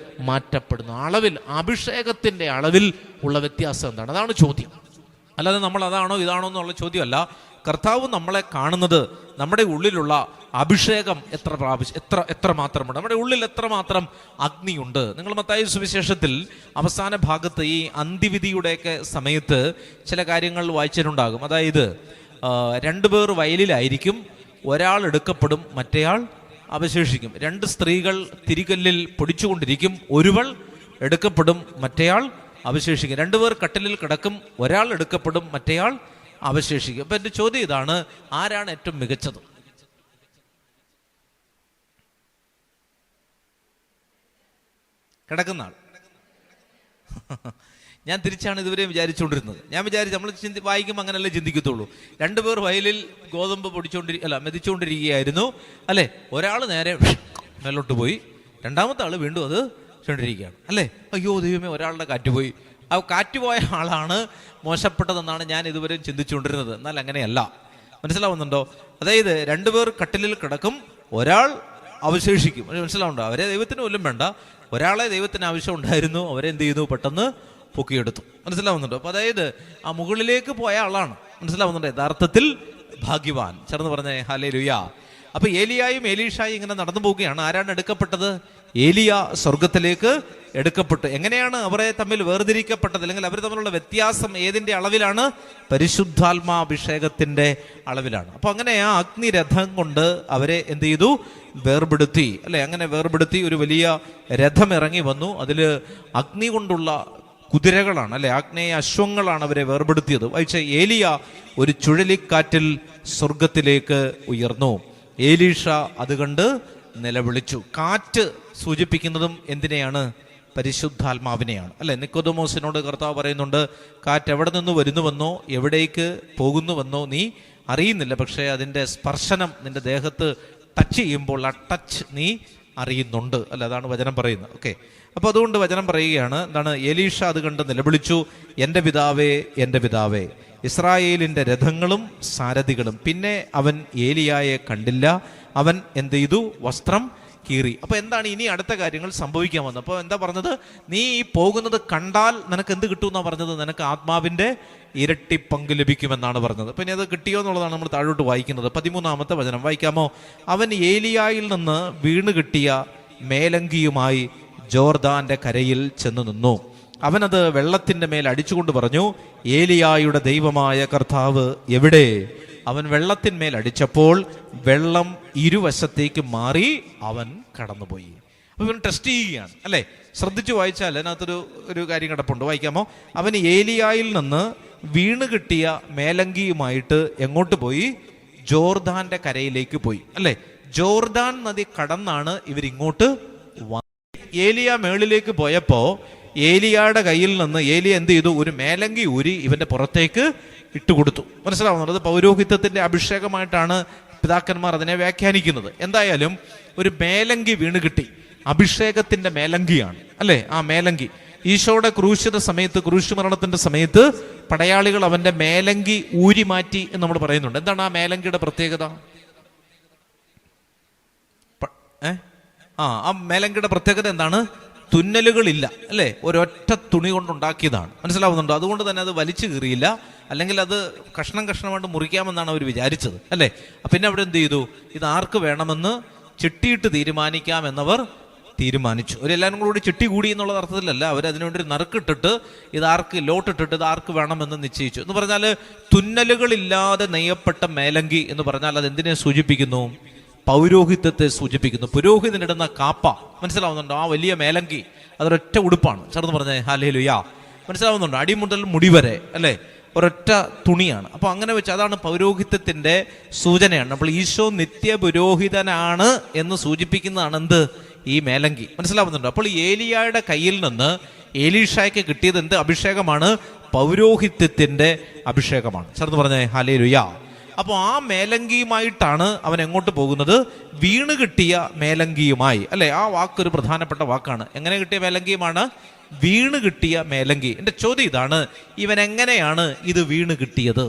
മാറ്റപ്പെടുന്ന അളവിൽ, അഭിഷേകത്തിന്റെ അളവിൽ ഉള്ള വ്യത്യാസം എന്താണ്? അതാണ് ചോദ്യം. അല്ലാതെ നമ്മൾ അതാണോ ഇതാണോ എന്നുള്ള ചോദ്യമല്ല. കർത്താവ് നമ്മളെ കാണുന്നത് നമ്മുടെ ഉള്ളിലുള്ള അഭിഷേകം എത്ര മാത്രമുണ്ട്, നമ്മുടെ ഉള്ളിൽ എത്രമാത്രം അഗ്നിയുണ്ട്. നിങ്ങൾ മത്തായി സുവിശേഷത്തിൽ അവസാന ഭാഗത്ത് ഈ അന്ത്യവിധിയുടെയൊക്കെ സമയത്ത് ചില കാര്യങ്ങൾ വായിച്ചിട്ടുണ്ടാകും. അതായത് 2 പേർ വയലിലായിരിക്കും, ഒരാൾ എടുക്കപ്പെടും, മറ്റേയാൾ അവശേഷിക്കും. 2 സ്ത്രീകൾ തിരികല്ലിൽ പൊടിച്ചുകൊണ്ടിരിക്കും, ഒരുവൾ എടുക്കപ്പെടും, മറ്റേയാൾ അവശേഷിക്കും. 2 പേർ കട്ടിലിൽ കിടക്കും, ഒരാൾ എടുക്കപ്പെടും, മറ്റേയാൾ അവശേഷിക്കും. അപ്പൊ എൻ്റെ ചോദ്യം ഇതാണ്, ആരാണ് ഏറ്റവും മികച്ചത്? കിടക്കുന്ന ആൾ. ഞാൻ തിരിച്ചാണ് ഇതുവരെ വിചാരിച്ചുകൊണ്ടിരുന്നത്. ഞാൻ വിചാരിച്ചു നമ്മൾ വായിക്കുമ്പോൾ അങ്ങനെയല്ലേ ചിന്തിക്കത്തുള്ളൂ. രണ്ടുപേർ വയലിൽ ഗോതമ്പ് മെതിച്ചുകൊണ്ടിരിക്കുകയായിരുന്നു അല്ലേ. ഒരാൾ നേരെ മേലോട്ട് പോയി, രണ്ടാമത്തെ ആൾ വീണ്ടും അത് ചൊണ്ടിരിക്കുകയാണ് അല്ലേ. അയ്യോ ദൈവമേ, ഒരാളുടെ കാറ്റ് പോയി. ആ കാറ്റുപോയ ആളാണ് മോശപ്പെട്ടതെന്നാണ് ഞാൻ ഇതുവരെ ചിന്തിച്ചുകൊണ്ടിരുന്നത്. എന്നാൽ അങ്ങനെയല്ല. മനസ്സിലാവുന്നുണ്ടോ? അതായത് രണ്ടുപേർ കട്ടിലിൽ കിടക്കും, ഒരാൾ അവശേഷിക്കും. മനസ്സിലാവുണ്ടോ? അവരെ ദൈവത്തിന് പോലും വേണ്ട, ഒരാളെ ദൈവത്തിന് ആവശ്യം ഉണ്ടായിരുന്നു, അവരെ എന്ത് ചെയ്തു? പെട്ടെന്ന് പൊക്കിയെടുത്തു. മനസ്സിലാവുന്നുണ്ടോ? അപ്പൊ അതായത് ആ മുകളിലേക്ക് പോയ ആളാണ്. മനസ്സിലാവുന്നുണ്ടോ? യഥാർത്ഥത്തിൽ ഭാഗ്യവാൻ. ചേർന്ന് പറഞ്ഞേ ഹല്ലേലൂയ. അപ്പൊ ഏലിയായും എലീഷായും ഇങ്ങനെ നടന്നു പോവുകയാണ്. ആരാണ് എടുക്കപ്പെട്ടത്? ഏലിയ സ്വർഗത്തിലേക്ക് എടുക്കപ്പെട്ടു. എങ്ങനെയാണ് അവരെ തമ്മിൽ വേർതിരിക്കപ്പെട്ടത്, അല്ലെങ്കിൽ അവർ തമ്മിലുള്ള വ്യത്യാസം ഏതിന്റെ അളവിലാണ്? പരിശുദ്ധാത്മാഭിഷേകത്തിന്റെ അളവിലാണ്. അപ്പൊ അങ്ങനെ ആ അഗ്നിരഥം കൊണ്ട് അവരെ എന്ത് ചെയ്തു? വേർപെടുത്തി അല്ലെ. അങ്ങനെ വേർപെടുത്തി ഒരു വലിയ രഥം ഇറങ്ങി വന്നു. അതില് അഗ്നി കൊണ്ടുള്ള കുതിരകളാണ് അല്ലെ, ആഗ്നേയ അശ്വങ്ങളാണ് അവരെ വേർപെടുത്തിയത്. വായിച്ച ഏലിയ ഒരു ചുഴലിക്കാറ്റിൽ സ്വർഗത്തിലേക്ക് ഉയർന്നു. ഏലീഷ അത് കണ്ട് നിലവിളിച്ചു. കാറ്റ് സൂചിപ്പിക്കുന്നതും എന്തിനെയാണ്? പരിശുദ്ധാത്മാവിനെയാണ് അല്ലെ. നിക്കോദെമോസിനോട് കർത്താവ് പറയുന്നുണ്ട്, കാറ്റ് എവിടെ നിന്ന് വരുന്നുവെന്നോ എവിടേക്ക് പോകുന്നുവെന്നോ നീ അറിയുന്നില്ല, പക്ഷേ അതിൻ്റെ സ്പർശനം നിന്റെ ദേഹത്ത് ടച്ച് ചെയ്യുമ്പോൾ ആ ടച്ച് നീ അറിയുന്നുണ്ട് അല്ല. അതാണ് വചനം പറയുന്നത്. ഓക്കെ. അപ്പോൾ അതുകൊണ്ട് വചനം പറയുകയാണ്, എന്താണ്? എലീഷ അത് കണ്ട് നിലവിളിച്ചു, എൻ്റെ പിതാവേ, എൻ്റെ പിതാവേ, ഇസ്രായേലിൻ്റെ രഥങ്ങളും സാരഥികളും. പിന്നെ അവൻ ഏലിയായെ കണ്ടില്ല. അവൻ എന്ത് ചെയ്തു? വസ്ത്രം കീറി. അപ്പൊ എന്താണ് ഇനി അടുത്ത കാര്യങ്ങൾ സംഭവിക്കാൻ വന്നത്? അപ്പോൾ എന്താ പറഞ്ഞത്? നീ ഈ പോകുന്നത് കണ്ടാൽ നിനക്ക് എന്ത് കിട്ടുമെന്നാണ് പറഞ്ഞത്? നിനക്ക് ആത്മാവിന്റെ ഇരട്ടി പങ്ക് ലഭിക്കുമെന്നാണ് പറഞ്ഞത്. പിന്നെ അത് കിട്ടിയോ എന്നുള്ളതാണ് നമ്മൾ താഴോട്ട് വായിക്കുന്നത്. 13-ാമത്തെ വചനം വായിക്കാമോ? അവൻ ഏലിയായിൽ നിന്ന് വീണ് കിട്ടിയ മേലങ്കിയുമായി ജോർദാന്റെ കരയിൽ ചെന്ന് നിന്നു. അവനത് വെള്ളത്തിന്റെ മേൽ അടിച്ചുകൊണ്ട് പറഞ്ഞു, ഏലിയായുടെ ദൈവമായ കർത്താവ് എവിടെ? അവൻ വെള്ളത്തിന്മേൽ അടിച്ചപ്പോൾ വെള്ളം ഇരുവശത്തേക്ക് മാറി അവൻ കടന്നുപോയി. അപ്പൊ ഇവൻ ടെസ്റ്റ് ചെയ്യുകയാണ് അല്ലെ. ശ്രദ്ധിച്ചു വായിച്ചാൽ അതിനകത്തൊരു കാര്യം കിടപ്പുണ്ട്. വായിക്കാമോ? അവൻ ഏലിയായിൽ നിന്ന് വീണ് കിട്ടിയ മേലങ്കിയുമായിട്ട് എങ്ങോട്ട് പോയി? ജോർദാന്റെ കരയിലേക്ക് പോയി അല്ലെ. ജോർദാൻ നദി കടന്നാണ് ഇവരിങ്ങോട്ട് വന്നത്. ഏലിയ മേളിലേക്ക് പോയപ്പോ ഏലിയയുടെ കയ്യിൽ നിന്ന് ഏലിയ എന്ത് ചെയ്തു? ഒരു മേലങ്കി ഊരി ഇവന്റെ പുറത്തേക്ക് ഇട്ടുകൊടുത്തു. മനസ്സിലാവുന്നത്? പൗരോഹിത്യത്തിന്റെ അഭിഷേകമായിട്ടാണ് പിതാക്കന്മാർ അതിനെ വ്യാഖ്യാനിക്കുന്നത്. എന്തായാലും ഒരു മേലങ്കി വീണ് കിട്ടി. അഭിഷേകത്തിന്റെ മേലങ്കിയാണ് അല്ലെ. ആ മേലങ്കി ഈശോയുടെ ക്രൂശിത സമയത്ത്, ക്രൂശ് മരണത്തിന്റെ സമയത്ത് പടയാളികൾ അവന്റെ മേലങ്കി ഊരി മാറ്റി എന്ന് നമ്മൾ പറയുന്നുണ്ട്. എന്താണ് ആ മേലങ്കിയുടെ പ്രത്യേകത? ആ മേലങ്കിയുടെ പ്രത്യേകത എന്താണ്? തുന്നലുകളില്ല അല്ലെ. ഒരൊറ്റ തുണി കൊണ്ടുണ്ടാക്കിയതാണ്. മനസ്സിലാവുന്നുണ്ടോ? അതുകൊണ്ട് തന്നെ അത് വലിച്ചു കീറിയില്ല, അല്ലെങ്കിൽ അത് കഷ്ണം കഷ്ണമായിട്ട് മുറിക്കാമെന്നാണ് അവർ വിചാരിച്ചത് അല്ലെ. പിന്നെ അവിടെ എന്ത് ചെയ്തു? ഇത് ആർക്ക് വേണമെന്ന് ചിട്ടിയിട്ട് തീരുമാനിക്കാമെന്നവർ തീരുമാനിച്ചു. അവരെല്ലാവരും കൂടി ചിട്ടി കൂടി എന്നുള്ള അർത്ഥത്തിലല്ല, അവർ അതിനുവേണ്ടി ഒരു നറുക്കിട്ടിട്ട് ഇതാർക്ക് ലോട്ടിട്ടിട്ട് ഇത് ആർക്ക് വേണമെന്ന് നിശ്ചയിച്ചു. എന്ന് പറഞ്ഞാൽ തുന്നലുകളില്ലാതെ നെയ്യപ്പെട്ട മേലങ്കി എന്ന് പറഞ്ഞാൽ അത് എന്തിനെ സൂചിപ്പിക്കുന്നു? പൗരോഹിത്യത്തെ സൂചിപ്പിക്കുന്നു. പുരോഹിതനിടുന്ന കാപ്പ. മനസ്സിലാവുന്നുണ്ടോ? ആ വലിയ മേലങ്കി അതൊരൊറ്റ ഉടുപ്പാണ്. ചേർന്ന് പറഞ്ഞേ ഹല്ലേലൂയ. മനസ്സിലാവുന്നുണ്ടോ? അടി മുതൽ മുടി വരെ അല്ലെ ഒരൊറ്റ തുണിയാണ്. അപ്പൊ അങ്ങനെ വെച്ച് അതാണ് പൗരോഹിത്യത്തിന്റെ സൂചനയാണ്. അപ്പോൾ ഈശോ നിത്യ പുരോഹിതനാണ് എന്ന് സൂചിപ്പിക്കുന്നതാണ് എന്ത്? ഈ മേലങ്കി. മനസ്സിലാവുന്നുണ്ടോ? അപ്പോൾ ഏലിയായുടെ കയ്യിൽ നിന്ന് എലീഷായ്ക്ക് കിട്ടിയത് എന്ത് അഭിഷേകമാണ്? പൗരോഹിത്യത്തിന്റെ അഭിഷേകമാണ്. ചേർന്ന് പറഞ്ഞേ ഹല്ലേലൂയ. അപ്പോൾ ആ മേലങ്കിയുമായിട്ടാണ് അവൻ എങ്ങോട്ട് പോകുന്നത്? വീണ് കിട്ടിയ മേലങ്കിയുമായി അല്ലെ. ആ വാക്കൊരു പ്രധാനപ്പെട്ട വാക്കാണ്. എങ്ങനെ കിട്ടിയ മേലങ്കിയുമാണ്? വീണ് കിട്ടിയ മേലങ്കി. എന്റെ ചോദ്യം ഇതാണ്, ഇവൻ എങ്ങനെയാണ് ഇത് വീണ് കിട്ടിയത്?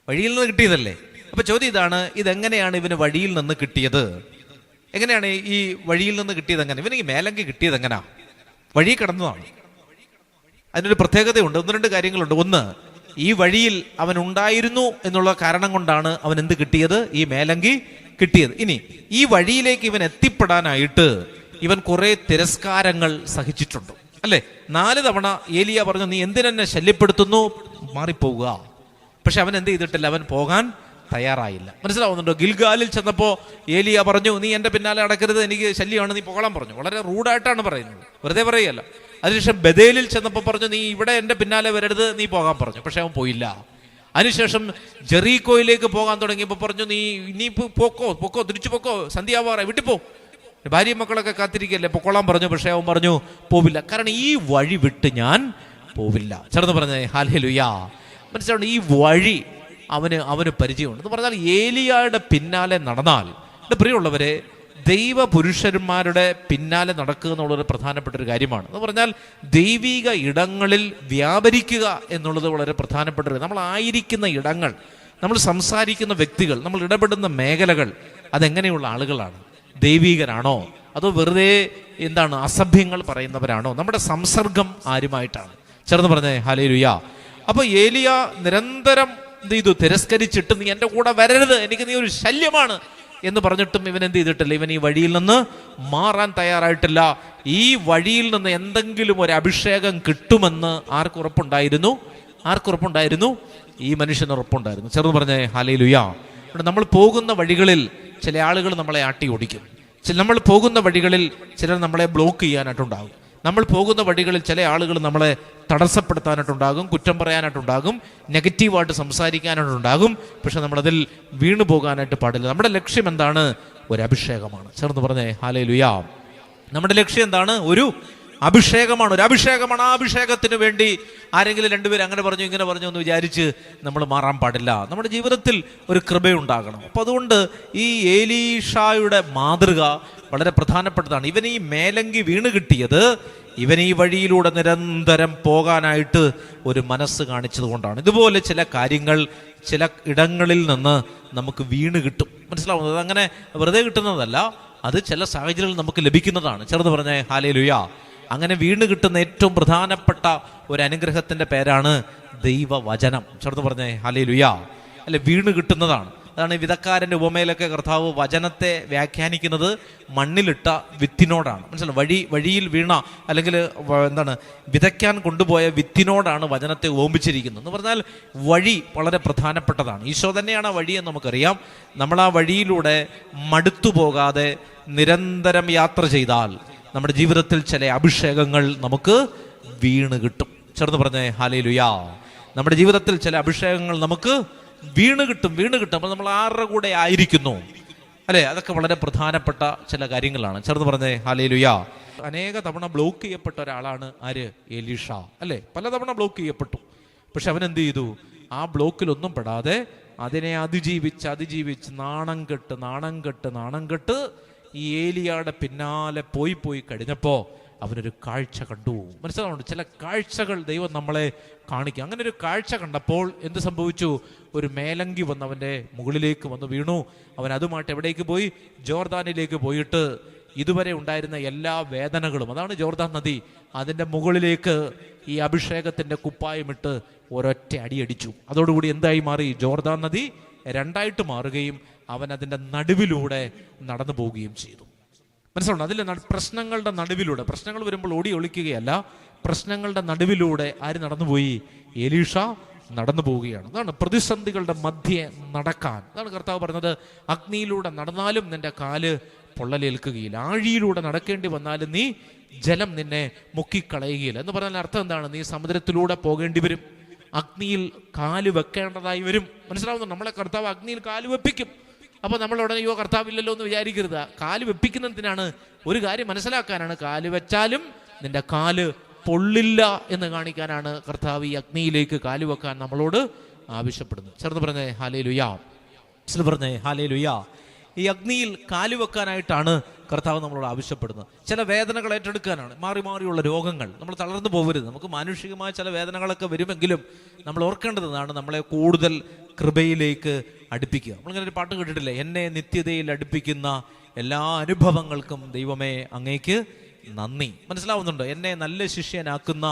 വഴിയിൽ നിന്ന് കിട്ടിയതല്ലേ. അപ്പൊ ചോദ്യം ഇതാണ്, ഇതെങ്ങനെയാണ് ഇവന് വഴിയിൽ നിന്ന് കിട്ടിയത്? എങ്ങനെയാണ് ഈ വഴിയിൽ നിന്ന് കിട്ടിയത്? എങ്ങനെ ഇവന് ഈ മേലങ്കി കിട്ടിയത്? എങ്ങനെയാ? വഴി കടന്നതാണ്. അതിനൊരു പ്രത്യേകതയുണ്ട്. 1-2 കാര്യങ്ങളുണ്ട്. ഒന്ന്, ഈ വഴിയിൽ അവൻ ഉണ്ടായിരുന്നു എന്നുള്ള കാരണം കൊണ്ടാണ് അവൻ എന്ത് കിട്ടിയത്? ഈ മേലങ്കി കിട്ടിയത്. ഇനി ഈ വഴിയിലേക്ക് ഇവൻ എത്തിപ്പെടാനായിട്ട് ഇവൻ കുറെ തിരസ്കാരങ്ങൾ സഹിച്ചിട്ടുണ്ട് അല്ലെ. 4 തവണ ഏലിയ പറഞ്ഞു, നീ എന്തിനെന്നെ ശല്യപ്പെടുത്തുന്നു, മാറിപ്പോവുക. പക്ഷെ അവൻ എന്ത് ചെയ്തിട്ടില്ല, അവൻ പോകാൻ തയ്യാറായില്ല. മനസ്സിലാവുന്നുണ്ടോ? ഗിൽഗാലിൽ ചെന്നപ്പോ ഏലിയ പറഞ്ഞു, നീ എന്റെ പിന്നാലെ അടക്കരുത്, എനിക്ക് ശല്യമാണ്, നീ പോകാൻ പറഞ്ഞു. വളരെ റൂഡായിട്ടാണ് പറയുന്നത്, വെറുതെ പറയുകയല്ല. അതിനുശേഷം ബദേലിൽ ചെന്നപ്പോൾ പറഞ്ഞു, നീ ഇവിടെ എന്റെ പിന്നാലെ വരരുത്, നീ പോകാൻ പറഞ്ഞു. പക്ഷെ അവൻ പോയില്ല. അതിനുശേഷം ജെറീക്കോയിലേക്ക് പോകാൻ തുടങ്ങിയപ്പോൾ പറഞ്ഞു, നീ പോക്കോ തിരിച്ചു പോക്കോ, സന്ധ്യാവാറ വീട്ടിൽ പോ. ഭാര്യയും മക്കളൊക്കെ കാത്തിരിക്കല്ലേ, പൊക്കോളാൻ പറഞ്ഞു. പക്ഷേ അവൻ പറഞ്ഞു പോവില്ല, കാരണം ഈ വഴി വിട്ട് ഞാൻ പോവില്ല. ചേർന്ന് പറഞ്ഞേ ഹല്ലേലൂയ. മനസ്സിലാവുന്നു, ഈ വഴി അവന് പരിചയമുണ്ട് എന്ന് പറഞ്ഞാൽ ഏലിയായുടെ പിന്നാലെ നടന്നാൽ, എൻ്റെ പ്രിയമുള്ളവരെ, ദൈവ പുരുഷന്മാരുടെ പിന്നാലെ നടക്കുക എന്നുള്ളത് പ്രധാനപ്പെട്ട ഒരു കാര്യമാണ്. എന്ന് പറഞ്ഞാൽ ദൈവിക ഇടങ്ങളിൽ വ്യാപരിക്കുക എന്നുള്ളത് വളരെ പ്രധാനപ്പെട്ട ഒരു, നമ്മളായിരിക്കുന്ന ഇടങ്ങൾ, നമ്മൾ സംസാരിക്കുന്ന വ്യക്തികൾ, നമ്മൾ ഇടപെടുന്ന മേഖലകൾ അതെങ്ങനെയുള്ള ആളുകളാണ്? ദൈവികരാണോ അതോ വെറുതെ അസഭ്യങ്ങൾ പറയുന്നവരാണോ? നമ്മുടെ സംസർഗം ആരുമായിട്ടാണ്? ചേർന്ന് പറഞ്ഞേ ഹല്ലേലൂയ. അപ്പൊ ഏലിയ നിരന്തരം എന്ത് ചെയ്തു? തിരസ്കരിച്ചിട്ട് നീ എൻ്റെ കൂടെ വരരുത്, എനിക്ക് നീ ഒരു ശല്യമാണ് എന്ന് പറഞ്ഞിട്ടും ഇവൻ എന്ത് ചെയ്തിട്ടില്ല? ഇവൻ ഈ വഴിയിൽ നിന്ന് മാറാൻ തയ്യാറായിട്ടില്ല. ഈ വഴിയിൽ നിന്ന് എന്തെങ്കിലും ഒരു അഭിഷേകം കിട്ടുമെന്ന് ആർക്കുറപ്പുണ്ടായിരുന്നു? ഈ മനുഷ്യന് ഉറപ്പുണ്ടായിരുന്നു. ചെറുത് പറഞ്ഞേ ഹല്ലേലൂയ. നമ്മൾ പോകുന്ന വഴികളിൽ ചില ആളുകൾ നമ്മളെ ആട്ടി ഓടിക്കും. നമ്മൾ പോകുന്ന വഴികളിൽ ചിലർ നമ്മളെ ബ്ലോക്ക് ചെയ്യാനായിട്ടുണ്ടാകും. നമ്മൾ പോകുന്ന വഴികളിൽ ചില ആളുകൾ നമ്മളെ തടസ്സപ്പെടുത്താനായിട്ടുണ്ടാകും, കുറ്റം പറയാനായിട്ടുണ്ടാകും, നെഗറ്റീവായിട്ട് സംസാരിക്കാനായിട്ടുണ്ടാകും. പക്ഷെ നമ്മളതിൽ വീണു പോകാനായിട്ട് പാടില്ല. നമ്മുടെ ലക്ഷ്യം എന്താണ്? ഒരു അഭിഷേകമാണ്. ചേർന്ന് പറഞ്ഞേ ഹല്ലേലൂയ. നമ്മുടെ ലക്ഷ്യം എന്താണ്? ഒരു അഭിഷേകമാണ്. ആ അഭിഷേകത്തിന് വേണ്ടി ആരെങ്കിലും രണ്ടുപേരും അങ്ങനെ പറഞ്ഞു ഇങ്ങനെ പറഞ്ഞു എന്ന് വിചാരിച്ച് നമ്മൾ മാറാൻ പാടില്ല. നമ്മുടെ ജീവിതത്തിൽ ഒരു കൃപയുണ്ടാകണം. അപ്പം അതുകൊണ്ട് ഈ ഏലീഷായുടെ മാതൃക വളരെ പ്രധാനപ്പെട്ടതാണ്. ഇവൻ ഈ മേലങ്കി വീണ് കിട്ടിയത് ഇവൻ ഈ വഴിയിലൂടെ നിരന്തരം പോകാനായിട്ട് ഒരു മനസ്സ് കാണിച്ചത് കൊണ്ടാണ്. ഇതുപോലെ ചില കാര്യങ്ങൾ ചില ഇടങ്ങളിൽ നിന്ന് നമുക്ക് വീണ് കിട്ടും. മനസ്സിലാവുന്നത് അങ്ങനെ വെറുതെ കിട്ടുന്നതല്ല, അത് ചില സാഹചര്യങ്ങളിൽ നമുക്ക് ലഭിക്കുന്നതാണ്. ചെറുത് പറഞ്ഞേ ഹല്ലേലൂയ. അങ്ങനെ വീണ് കിട്ടുന്ന ഏറ്റവും പ്രധാനപ്പെട്ട ഒരു അനുഗ്രഹത്തിന്റെ പേരാണ് ദൈവവചനം. ചെറുത് പറഞ്ഞേ ഹല്ലേലൂയ. അല്ലെ, വീണ് കിട്ടുന്നതാണ്. അതാണ് വിതക്കാരൻ്റെ ഉപമയിലൊക്കെ കർത്താവ് വചനത്തെ വ്യാഖ്യാനിക്കുന്നത് മണ്ണിലിട്ട വിത്തിനോടാണ്. മനസ്സിലായി? വഴിയിൽ വീണ അല്ലെങ്കിൽ വിതയ്ക്കാൻ കൊണ്ടുപോയ വിത്തിനോടാണ് വചനത്തെ ഓമ്പിച്ചിരിക്കുന്നത്. എന്ന് പറഞ്ഞാൽ വഴി വളരെ പ്രധാനപ്പെട്ടതാണ്. ഈശോ തന്നെയാണ് ആ വഴിയെന്ന് നമുക്കറിയാം. നമ്മൾ ആ വഴിയിലൂടെ മടുത്തു പോകാതെ നിരന്തരം യാത്ര ചെയ്താൽ നമ്മുടെ ജീവിതത്തിൽ ചില അഭിഷേകങ്ങൾ നമുക്ക് വീണ് കിട്ടും. ചേർന്ന് പറഞ്ഞേ ഹല്ലേലൂയ. നമ്മുടെ ജീവിതത്തിൽ ചില അഭിഷേകങ്ങൾ നമുക്ക് വീണ് കിട്ടും. അപ്പോൾ നമ്മൾ ആരുടെ കൂടെ ആയിരിക്കുന്നു, അല്ലെ? അതൊക്കെ വളരെ പ്രധാനപ്പെട്ട ചില കാര്യങ്ങളാണ്. ചേർന്ന് പറഞ്ഞേ ഹല്ലേലൂയ. അനേക തവണ ബ്ലോക്ക് ചെയ്യപ്പെട്ട ഒരാളാണ് ആര്? എലീഷ, അല്ലെ? പലതവണ ബ്ലോക്ക് ചെയ്യപ്പെട്ടു. പക്ഷെ അവൻ എന്ത് ചെയ്തു? ആ ബ്ലോക്കിലൊന്നും പെടാതെ അതിനെ അതിജീവിച്ച് നാണം കെട്ട് ഈ ഏലിയാടെ പിന്നാലെ പോയി കഴിഞ്ഞപ്പോ അവനൊരു കാഴ്ച കണ്ടു. മനസ്സിലാവുന്നുണ്ട്? ചില കാഴ്ചകൾ ദൈവം നമ്മളെ കാണിക്കും. അങ്ങനെ ഒരു കാഴ്ച കണ്ടപ്പോൾ എന്ത് സംഭവിച്ചു? ഒരു മേലങ്കി വന്ന് അവൻ്റെ മുകളിലേക്ക് വന്ന് വീണു. അവൻ അതുമായിട്ട് എവിടേക്ക് പോയി? ജോർദാനിലേക്ക് പോയിട്ട് ഇതുവരെ ഉണ്ടായിരുന്ന എല്ലാ വേദനകളും, അതാണ് ജോർദാൻ നദി, അതിൻ്റെ മുകളിലേക്ക് ഈ അഭിഷേകത്തിൻ്റെ കുപ്പായമിട്ട് ഒരൊറ്റ അടിയടിച്ചു. അതോടുകൂടി എന്തായി മാറി? ജോർദാൻ നദി രണ്ടായിട്ട് മാറുകയും അവൻ അതിൻ്റെ നടുവിലൂടെ നടന്നു പോവുകയും ചെയ്തു. മനസ്സിലുണ്ട്? അതിൽ പ്രശ്നങ്ങളുടെ നടുവിലൂടെ, പ്രശ്നങ്ങൾ വരുമ്പോൾ ഓടി ഒളിക്കുകയല്ല, പ്രശ്നങ്ങളുടെ നടുവിലൂടെ ആര് നടന്നുപോയി? എലീഷ നടന്നു പോവുകയാണ്. അതാണ് പ്രതിസന്ധികളുടെ മധ്യേ നടക്കാൻ. അതാണ് കർത്താവ് പറഞ്ഞത്, അഗ്നിയിലൂടെ നടന്നാലും നിന്റെ കാല് പൊള്ളലേൽക്കുകയില്ല, ആഴിയിലൂടെ നടക്കേണ്ടി വന്നാലും നീ ജലം നിന്നെ മുക്കിക്കളയുകയില്ല. എന്ന് പറഞ്ഞാൽ അർത്ഥം എന്താണ്? നീ സമുദ്രത്തിലൂടെ പോകേണ്ടി വരും, അഗ്നിയിൽ കാല് വെക്കേണ്ടതായി വരും. മനസ്സിലാവുന്നു? നമ്മളെ കർത്താവ് അഗ്നിയിൽ കാല് വെപ്പിക്കും. അപ്പോൾ നമ്മൾ ഉടനെ കർത്താവില്ലല്ലോ എന്ന് വിചാരിക്കരുത്. കാല് വെപ്പിക്കുന്നതിനാണ്, ഒരു കാര്യം മനസ്സിലാക്കാനാണ്. കാല് വെച്ചാലും നിന്റെ കാല് പൊള്ളില്ല എന്ന് കാണിക്കാനാണ് കർത്താവ് ഈ അഗ്നിയിലേക്ക് കാല് വെക്കാൻ നമ്മളോട് ആവശ്യപ്പെടുന്നത്. ചേർന്ന് പറഞ്ഞേ ഹല്ലേലൂയ. പറഞ്ഞേ ഹല്ലേലൂയ. ഈ അഗ്നിയിൽ കാല് വെക്കാനായിട്ടാണ് കർത്താവ് നമ്മളോട് ആവശ്യപ്പെടുന്നത്. ചില വേദനകൾ ഏറ്റെടുക്കാനാണ്, മാറിയുള്ള രോഗങ്ങൾ. നമ്മൾ തളർന്നു പോകരുത്. നമുക്ക് മാനുഷികമായ ചില വേദനകളൊക്കെ വരുമെങ്കിലും നമ്മൾ ഓർക്കേണ്ടതാണ് നമ്മളെ കൂടുതൽ കൃപയിലേക്ക് അടുപ്പിക്കുക. നമ്മളിങ്ങനെ ഒരു പാട്ട് കേട്ടിട്ടില്ലേ? എന്നെ നിത്യതയിൽ അടുപ്പിക്കുന്ന എല്ലാ അനുഭവങ്ങൾക്കും ദൈവമേ അങ്ങേക്ക് നന്ദി. മനസ്സിലാവുന്നുണ്ട്? എന്നെ നല്ല ശിഷ്യനാക്കുന്ന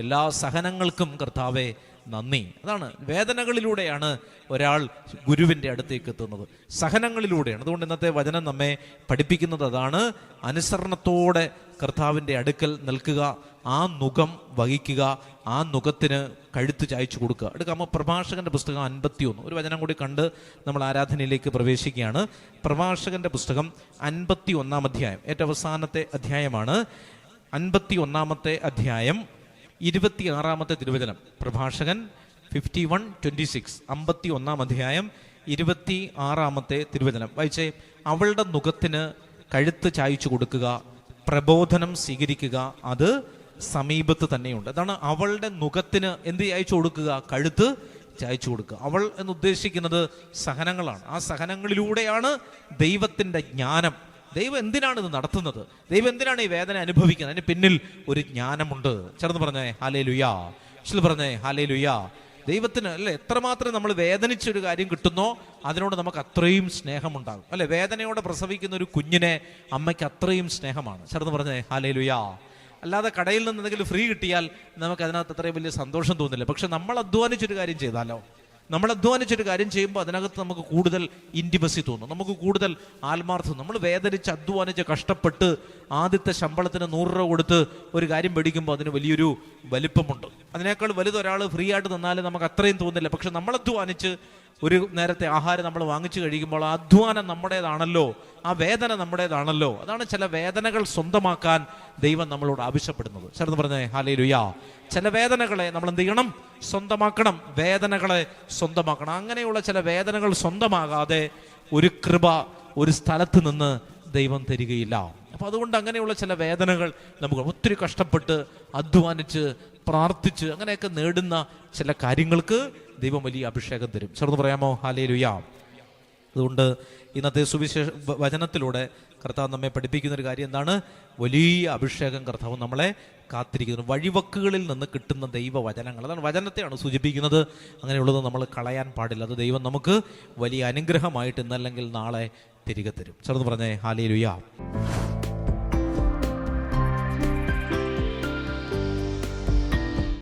എല്ലാ സഹനങ്ങൾക്കും കർത്താവേ നന്ദി. അതാണ്, വേദനകളിലൂടെയാണ് ഒരാൾ ഗുരുവിൻ്റെ അടുത്തേക്ക് എത്തുന്നത്, സഹനങ്ങളിലൂടെയാണ്. അതുകൊണ്ട് ഇന്നത്തെ വചനം നമ്മെ പഠിപ്പിക്കുന്നത് അതാണ്. അനുസരണത്തോടെ കർത്താവിൻ്റെ അടുക്കൽ നിൽക്കുക, ആ നുകം വഹിക്കുക, ആ നുകത്തിന് കഴുത്ത് ചായച്ചു കൊടുക്കുക. എടുക്കാമോ? പ്രഭാഷകന്റെ പുസ്തകം 51, ഒരു വചനം കൂടി കണ്ട് നമ്മൾ ആരാധനയിലേക്ക് പ്രവേശിക്കുകയാണ്. പ്രഭാഷകന്റെ പുസ്തകം 51-ാം അധ്യായം, ഏറ്റവും അവസാനത്തെ അധ്യായമാണ്. 51-ാമത്തെ അധ്യായം 26-ാമത്തെ തിരുവചനം. പ്രഭാഷകൻ 51:26, 51-ാം അധ്യായം 26-ാമത്തെ തിരുവചനം വായിച്ചേ. അവളുടെ നുകത്തിന് കഴുത്ത് ചായച്ചു കൊടുക്കുക, പ്രബോധനം സ്വീകരിക്കുക, അത് സമീപത്ത് തന്നെയുണ്ട്. അതാണ് അവളുടെ നുഖത്തിന് എന്ത് ചായച്ചു കൊടുക്കുക? കഴുത്ത് ചായച്ചു കൊടുക്കുക. അവൾ എന്ന് ഉദ്ദേശിക്കുന്നത് സഹനങ്ങളാണ്. ആ സഹനങ്ങളിലൂടെയാണ് ദൈവത്തിൻ്റെ ജ്ഞാനം. ദൈവം എന്തിനാണ് ഇത് നടത്തുന്നത്? ദൈവം എന്തിനാണ് ഈ വേദന അനുഭവിക്കുന്നത്? അതിന് പിന്നിൽ ഒരു ജ്ഞാനമുണ്ട്. ചേർന്ന് പറഞ്ഞേ ഹല്ലേലൂയാ. പറഞ്ഞേ ഹല്ലേലൂയാ. ദൈവത്തിന് അല്ലെ എത്രമാത്രം നമ്മൾ വേദനിച്ചൊരു കാര്യം കിട്ടുന്നോ അതിനോട് നമുക്ക് അത്രയും സ്നേഹമുണ്ടാകും. അല്ലെ, വേദനയോടെ പ്രസവിക്കുന്ന ഒരു കുഞ്ഞിനെ അമ്മയ്ക്ക് അത്രയും സ്നേഹമാണ്. ചേർന്ന് പറഞ്ഞേ ഹല്ലേലൂയാ. അല്ലാതെ കടയിൽ നിന്ന് എന്തെങ്കിലും ഫ്രീ കിട്ടിയാൽ നമുക്ക് അതിനകത്ത് അത്രയും വലിയ സന്തോഷം തോന്നില്ല. പക്ഷെ നമ്മൾ അധ്വാനിച്ചൊരു കാര്യം ചെയ്താലോ, നമ്മൾ അധ്വാനിച്ചൊരു കാര്യം ചെയ്യുമ്പോൾ അതിനകത്ത് നമുക്ക് കൂടുതൽ ഇൻറ്റിമസി തോന്നും, നമുക്ക് കൂടുതൽ ആത്മാർത്ഥം. നമ്മൾ വേദനിച്ച് അധ്വാനിച്ച് കഷ്ടപ്പെട്ട് ആദ്യത്തെ ശമ്പളത്തിന് 100 രൂപ കൊടുത്ത് ഒരു കാര്യം മേടിക്കുമ്പോൾ അതിന് വലിയൊരു വലിപ്പമുണ്ട്. അതിനേക്കാൾ വലുതൊരാൾ ഫ്രീ ആയിട്ട് തന്നാലും നമുക്ക് അത്രയും തോന്നില്ല. പക്ഷെ നമ്മൾ അധ്വാനിച്ച് ഒരു നേരത്തെ ആഹാരം നമ്മൾ വാങ്ങിച്ചു കഴിക്കുമ്പോൾ ആ അധ്വാനം നമ്മുടേതാണല്ലോ, ആ വേദന നമ്മുടേതാണല്ലോ. അതാണ് ചില വേദനകൾ സ്വന്തമാക്കാൻ ദൈവം നമ്മളോട് ആവശ്യപ്പെടുന്നത്. ചേർന്ന് പറഞ്ഞേ ഹല്ലേലൂയാ. ചില വേദനകളെ നമ്മൾ എന്ത് ചെയ്യണം? സ്വന്തമാക്കണം. വേദനകളെ സ്വന്തമാക്കണം. അങ്ങനെയുള്ള ചില വേദനകൾ സ്വന്തമാകാതെ ഒരു കൃപ ഒരു സ്ഥലത്ത് നിന്ന് ദൈവം തരികയില്ല. അപ്പൊ അതുകൊണ്ട് അങ്ങനെയുള്ള ചില വേദനകൾ നമുക്ക് ഒത്തിരി കഷ്ടപ്പെട്ട് അധ്വാനിച്ച് പ്രാർത്ഥിച്ച് അങ്ങനെയൊക്കെ നേടുന്ന ചില കാര്യങ്ങൾക്ക് ദൈവം വലിയ അഭിഷേകം തരും. ചേർന്ന് പറയാമോ ഹല്ലേലൂയാ. അതുകൊണ്ട് ഇന്നത്തെ സുവിശേഷ വചനത്തിലൂടെ കർത്താവ് നമ്മെ പഠിപ്പിക്കുന്ന ഒരു കാര്യം എന്താണ്? വലിയ അഭിഷേകം കർത്താവ് നമ്മളെ കാത്തിരിക്കുന്നു. വഴിവക്കുകളിൽ നിന്ന് കിട്ടുന്ന ദൈവവചനങ്ങൾ, അതാണ് വചനത്തെയാണ് സൂചിപ്പിക്കുന്നത്. അങ്ങനെയുള്ളത് നമ്മൾ കളയാൻ പാടില്ല. അത് ദൈവം നമുക്ക് വലിയ അനുഗ്രഹമായിട്ട് ഇന്നല്ലെങ്കിൽ നാളെ തിരികെ തരും. ചേർന്ന് പറഞ്ഞേ ഹല്ലേലൂയാ.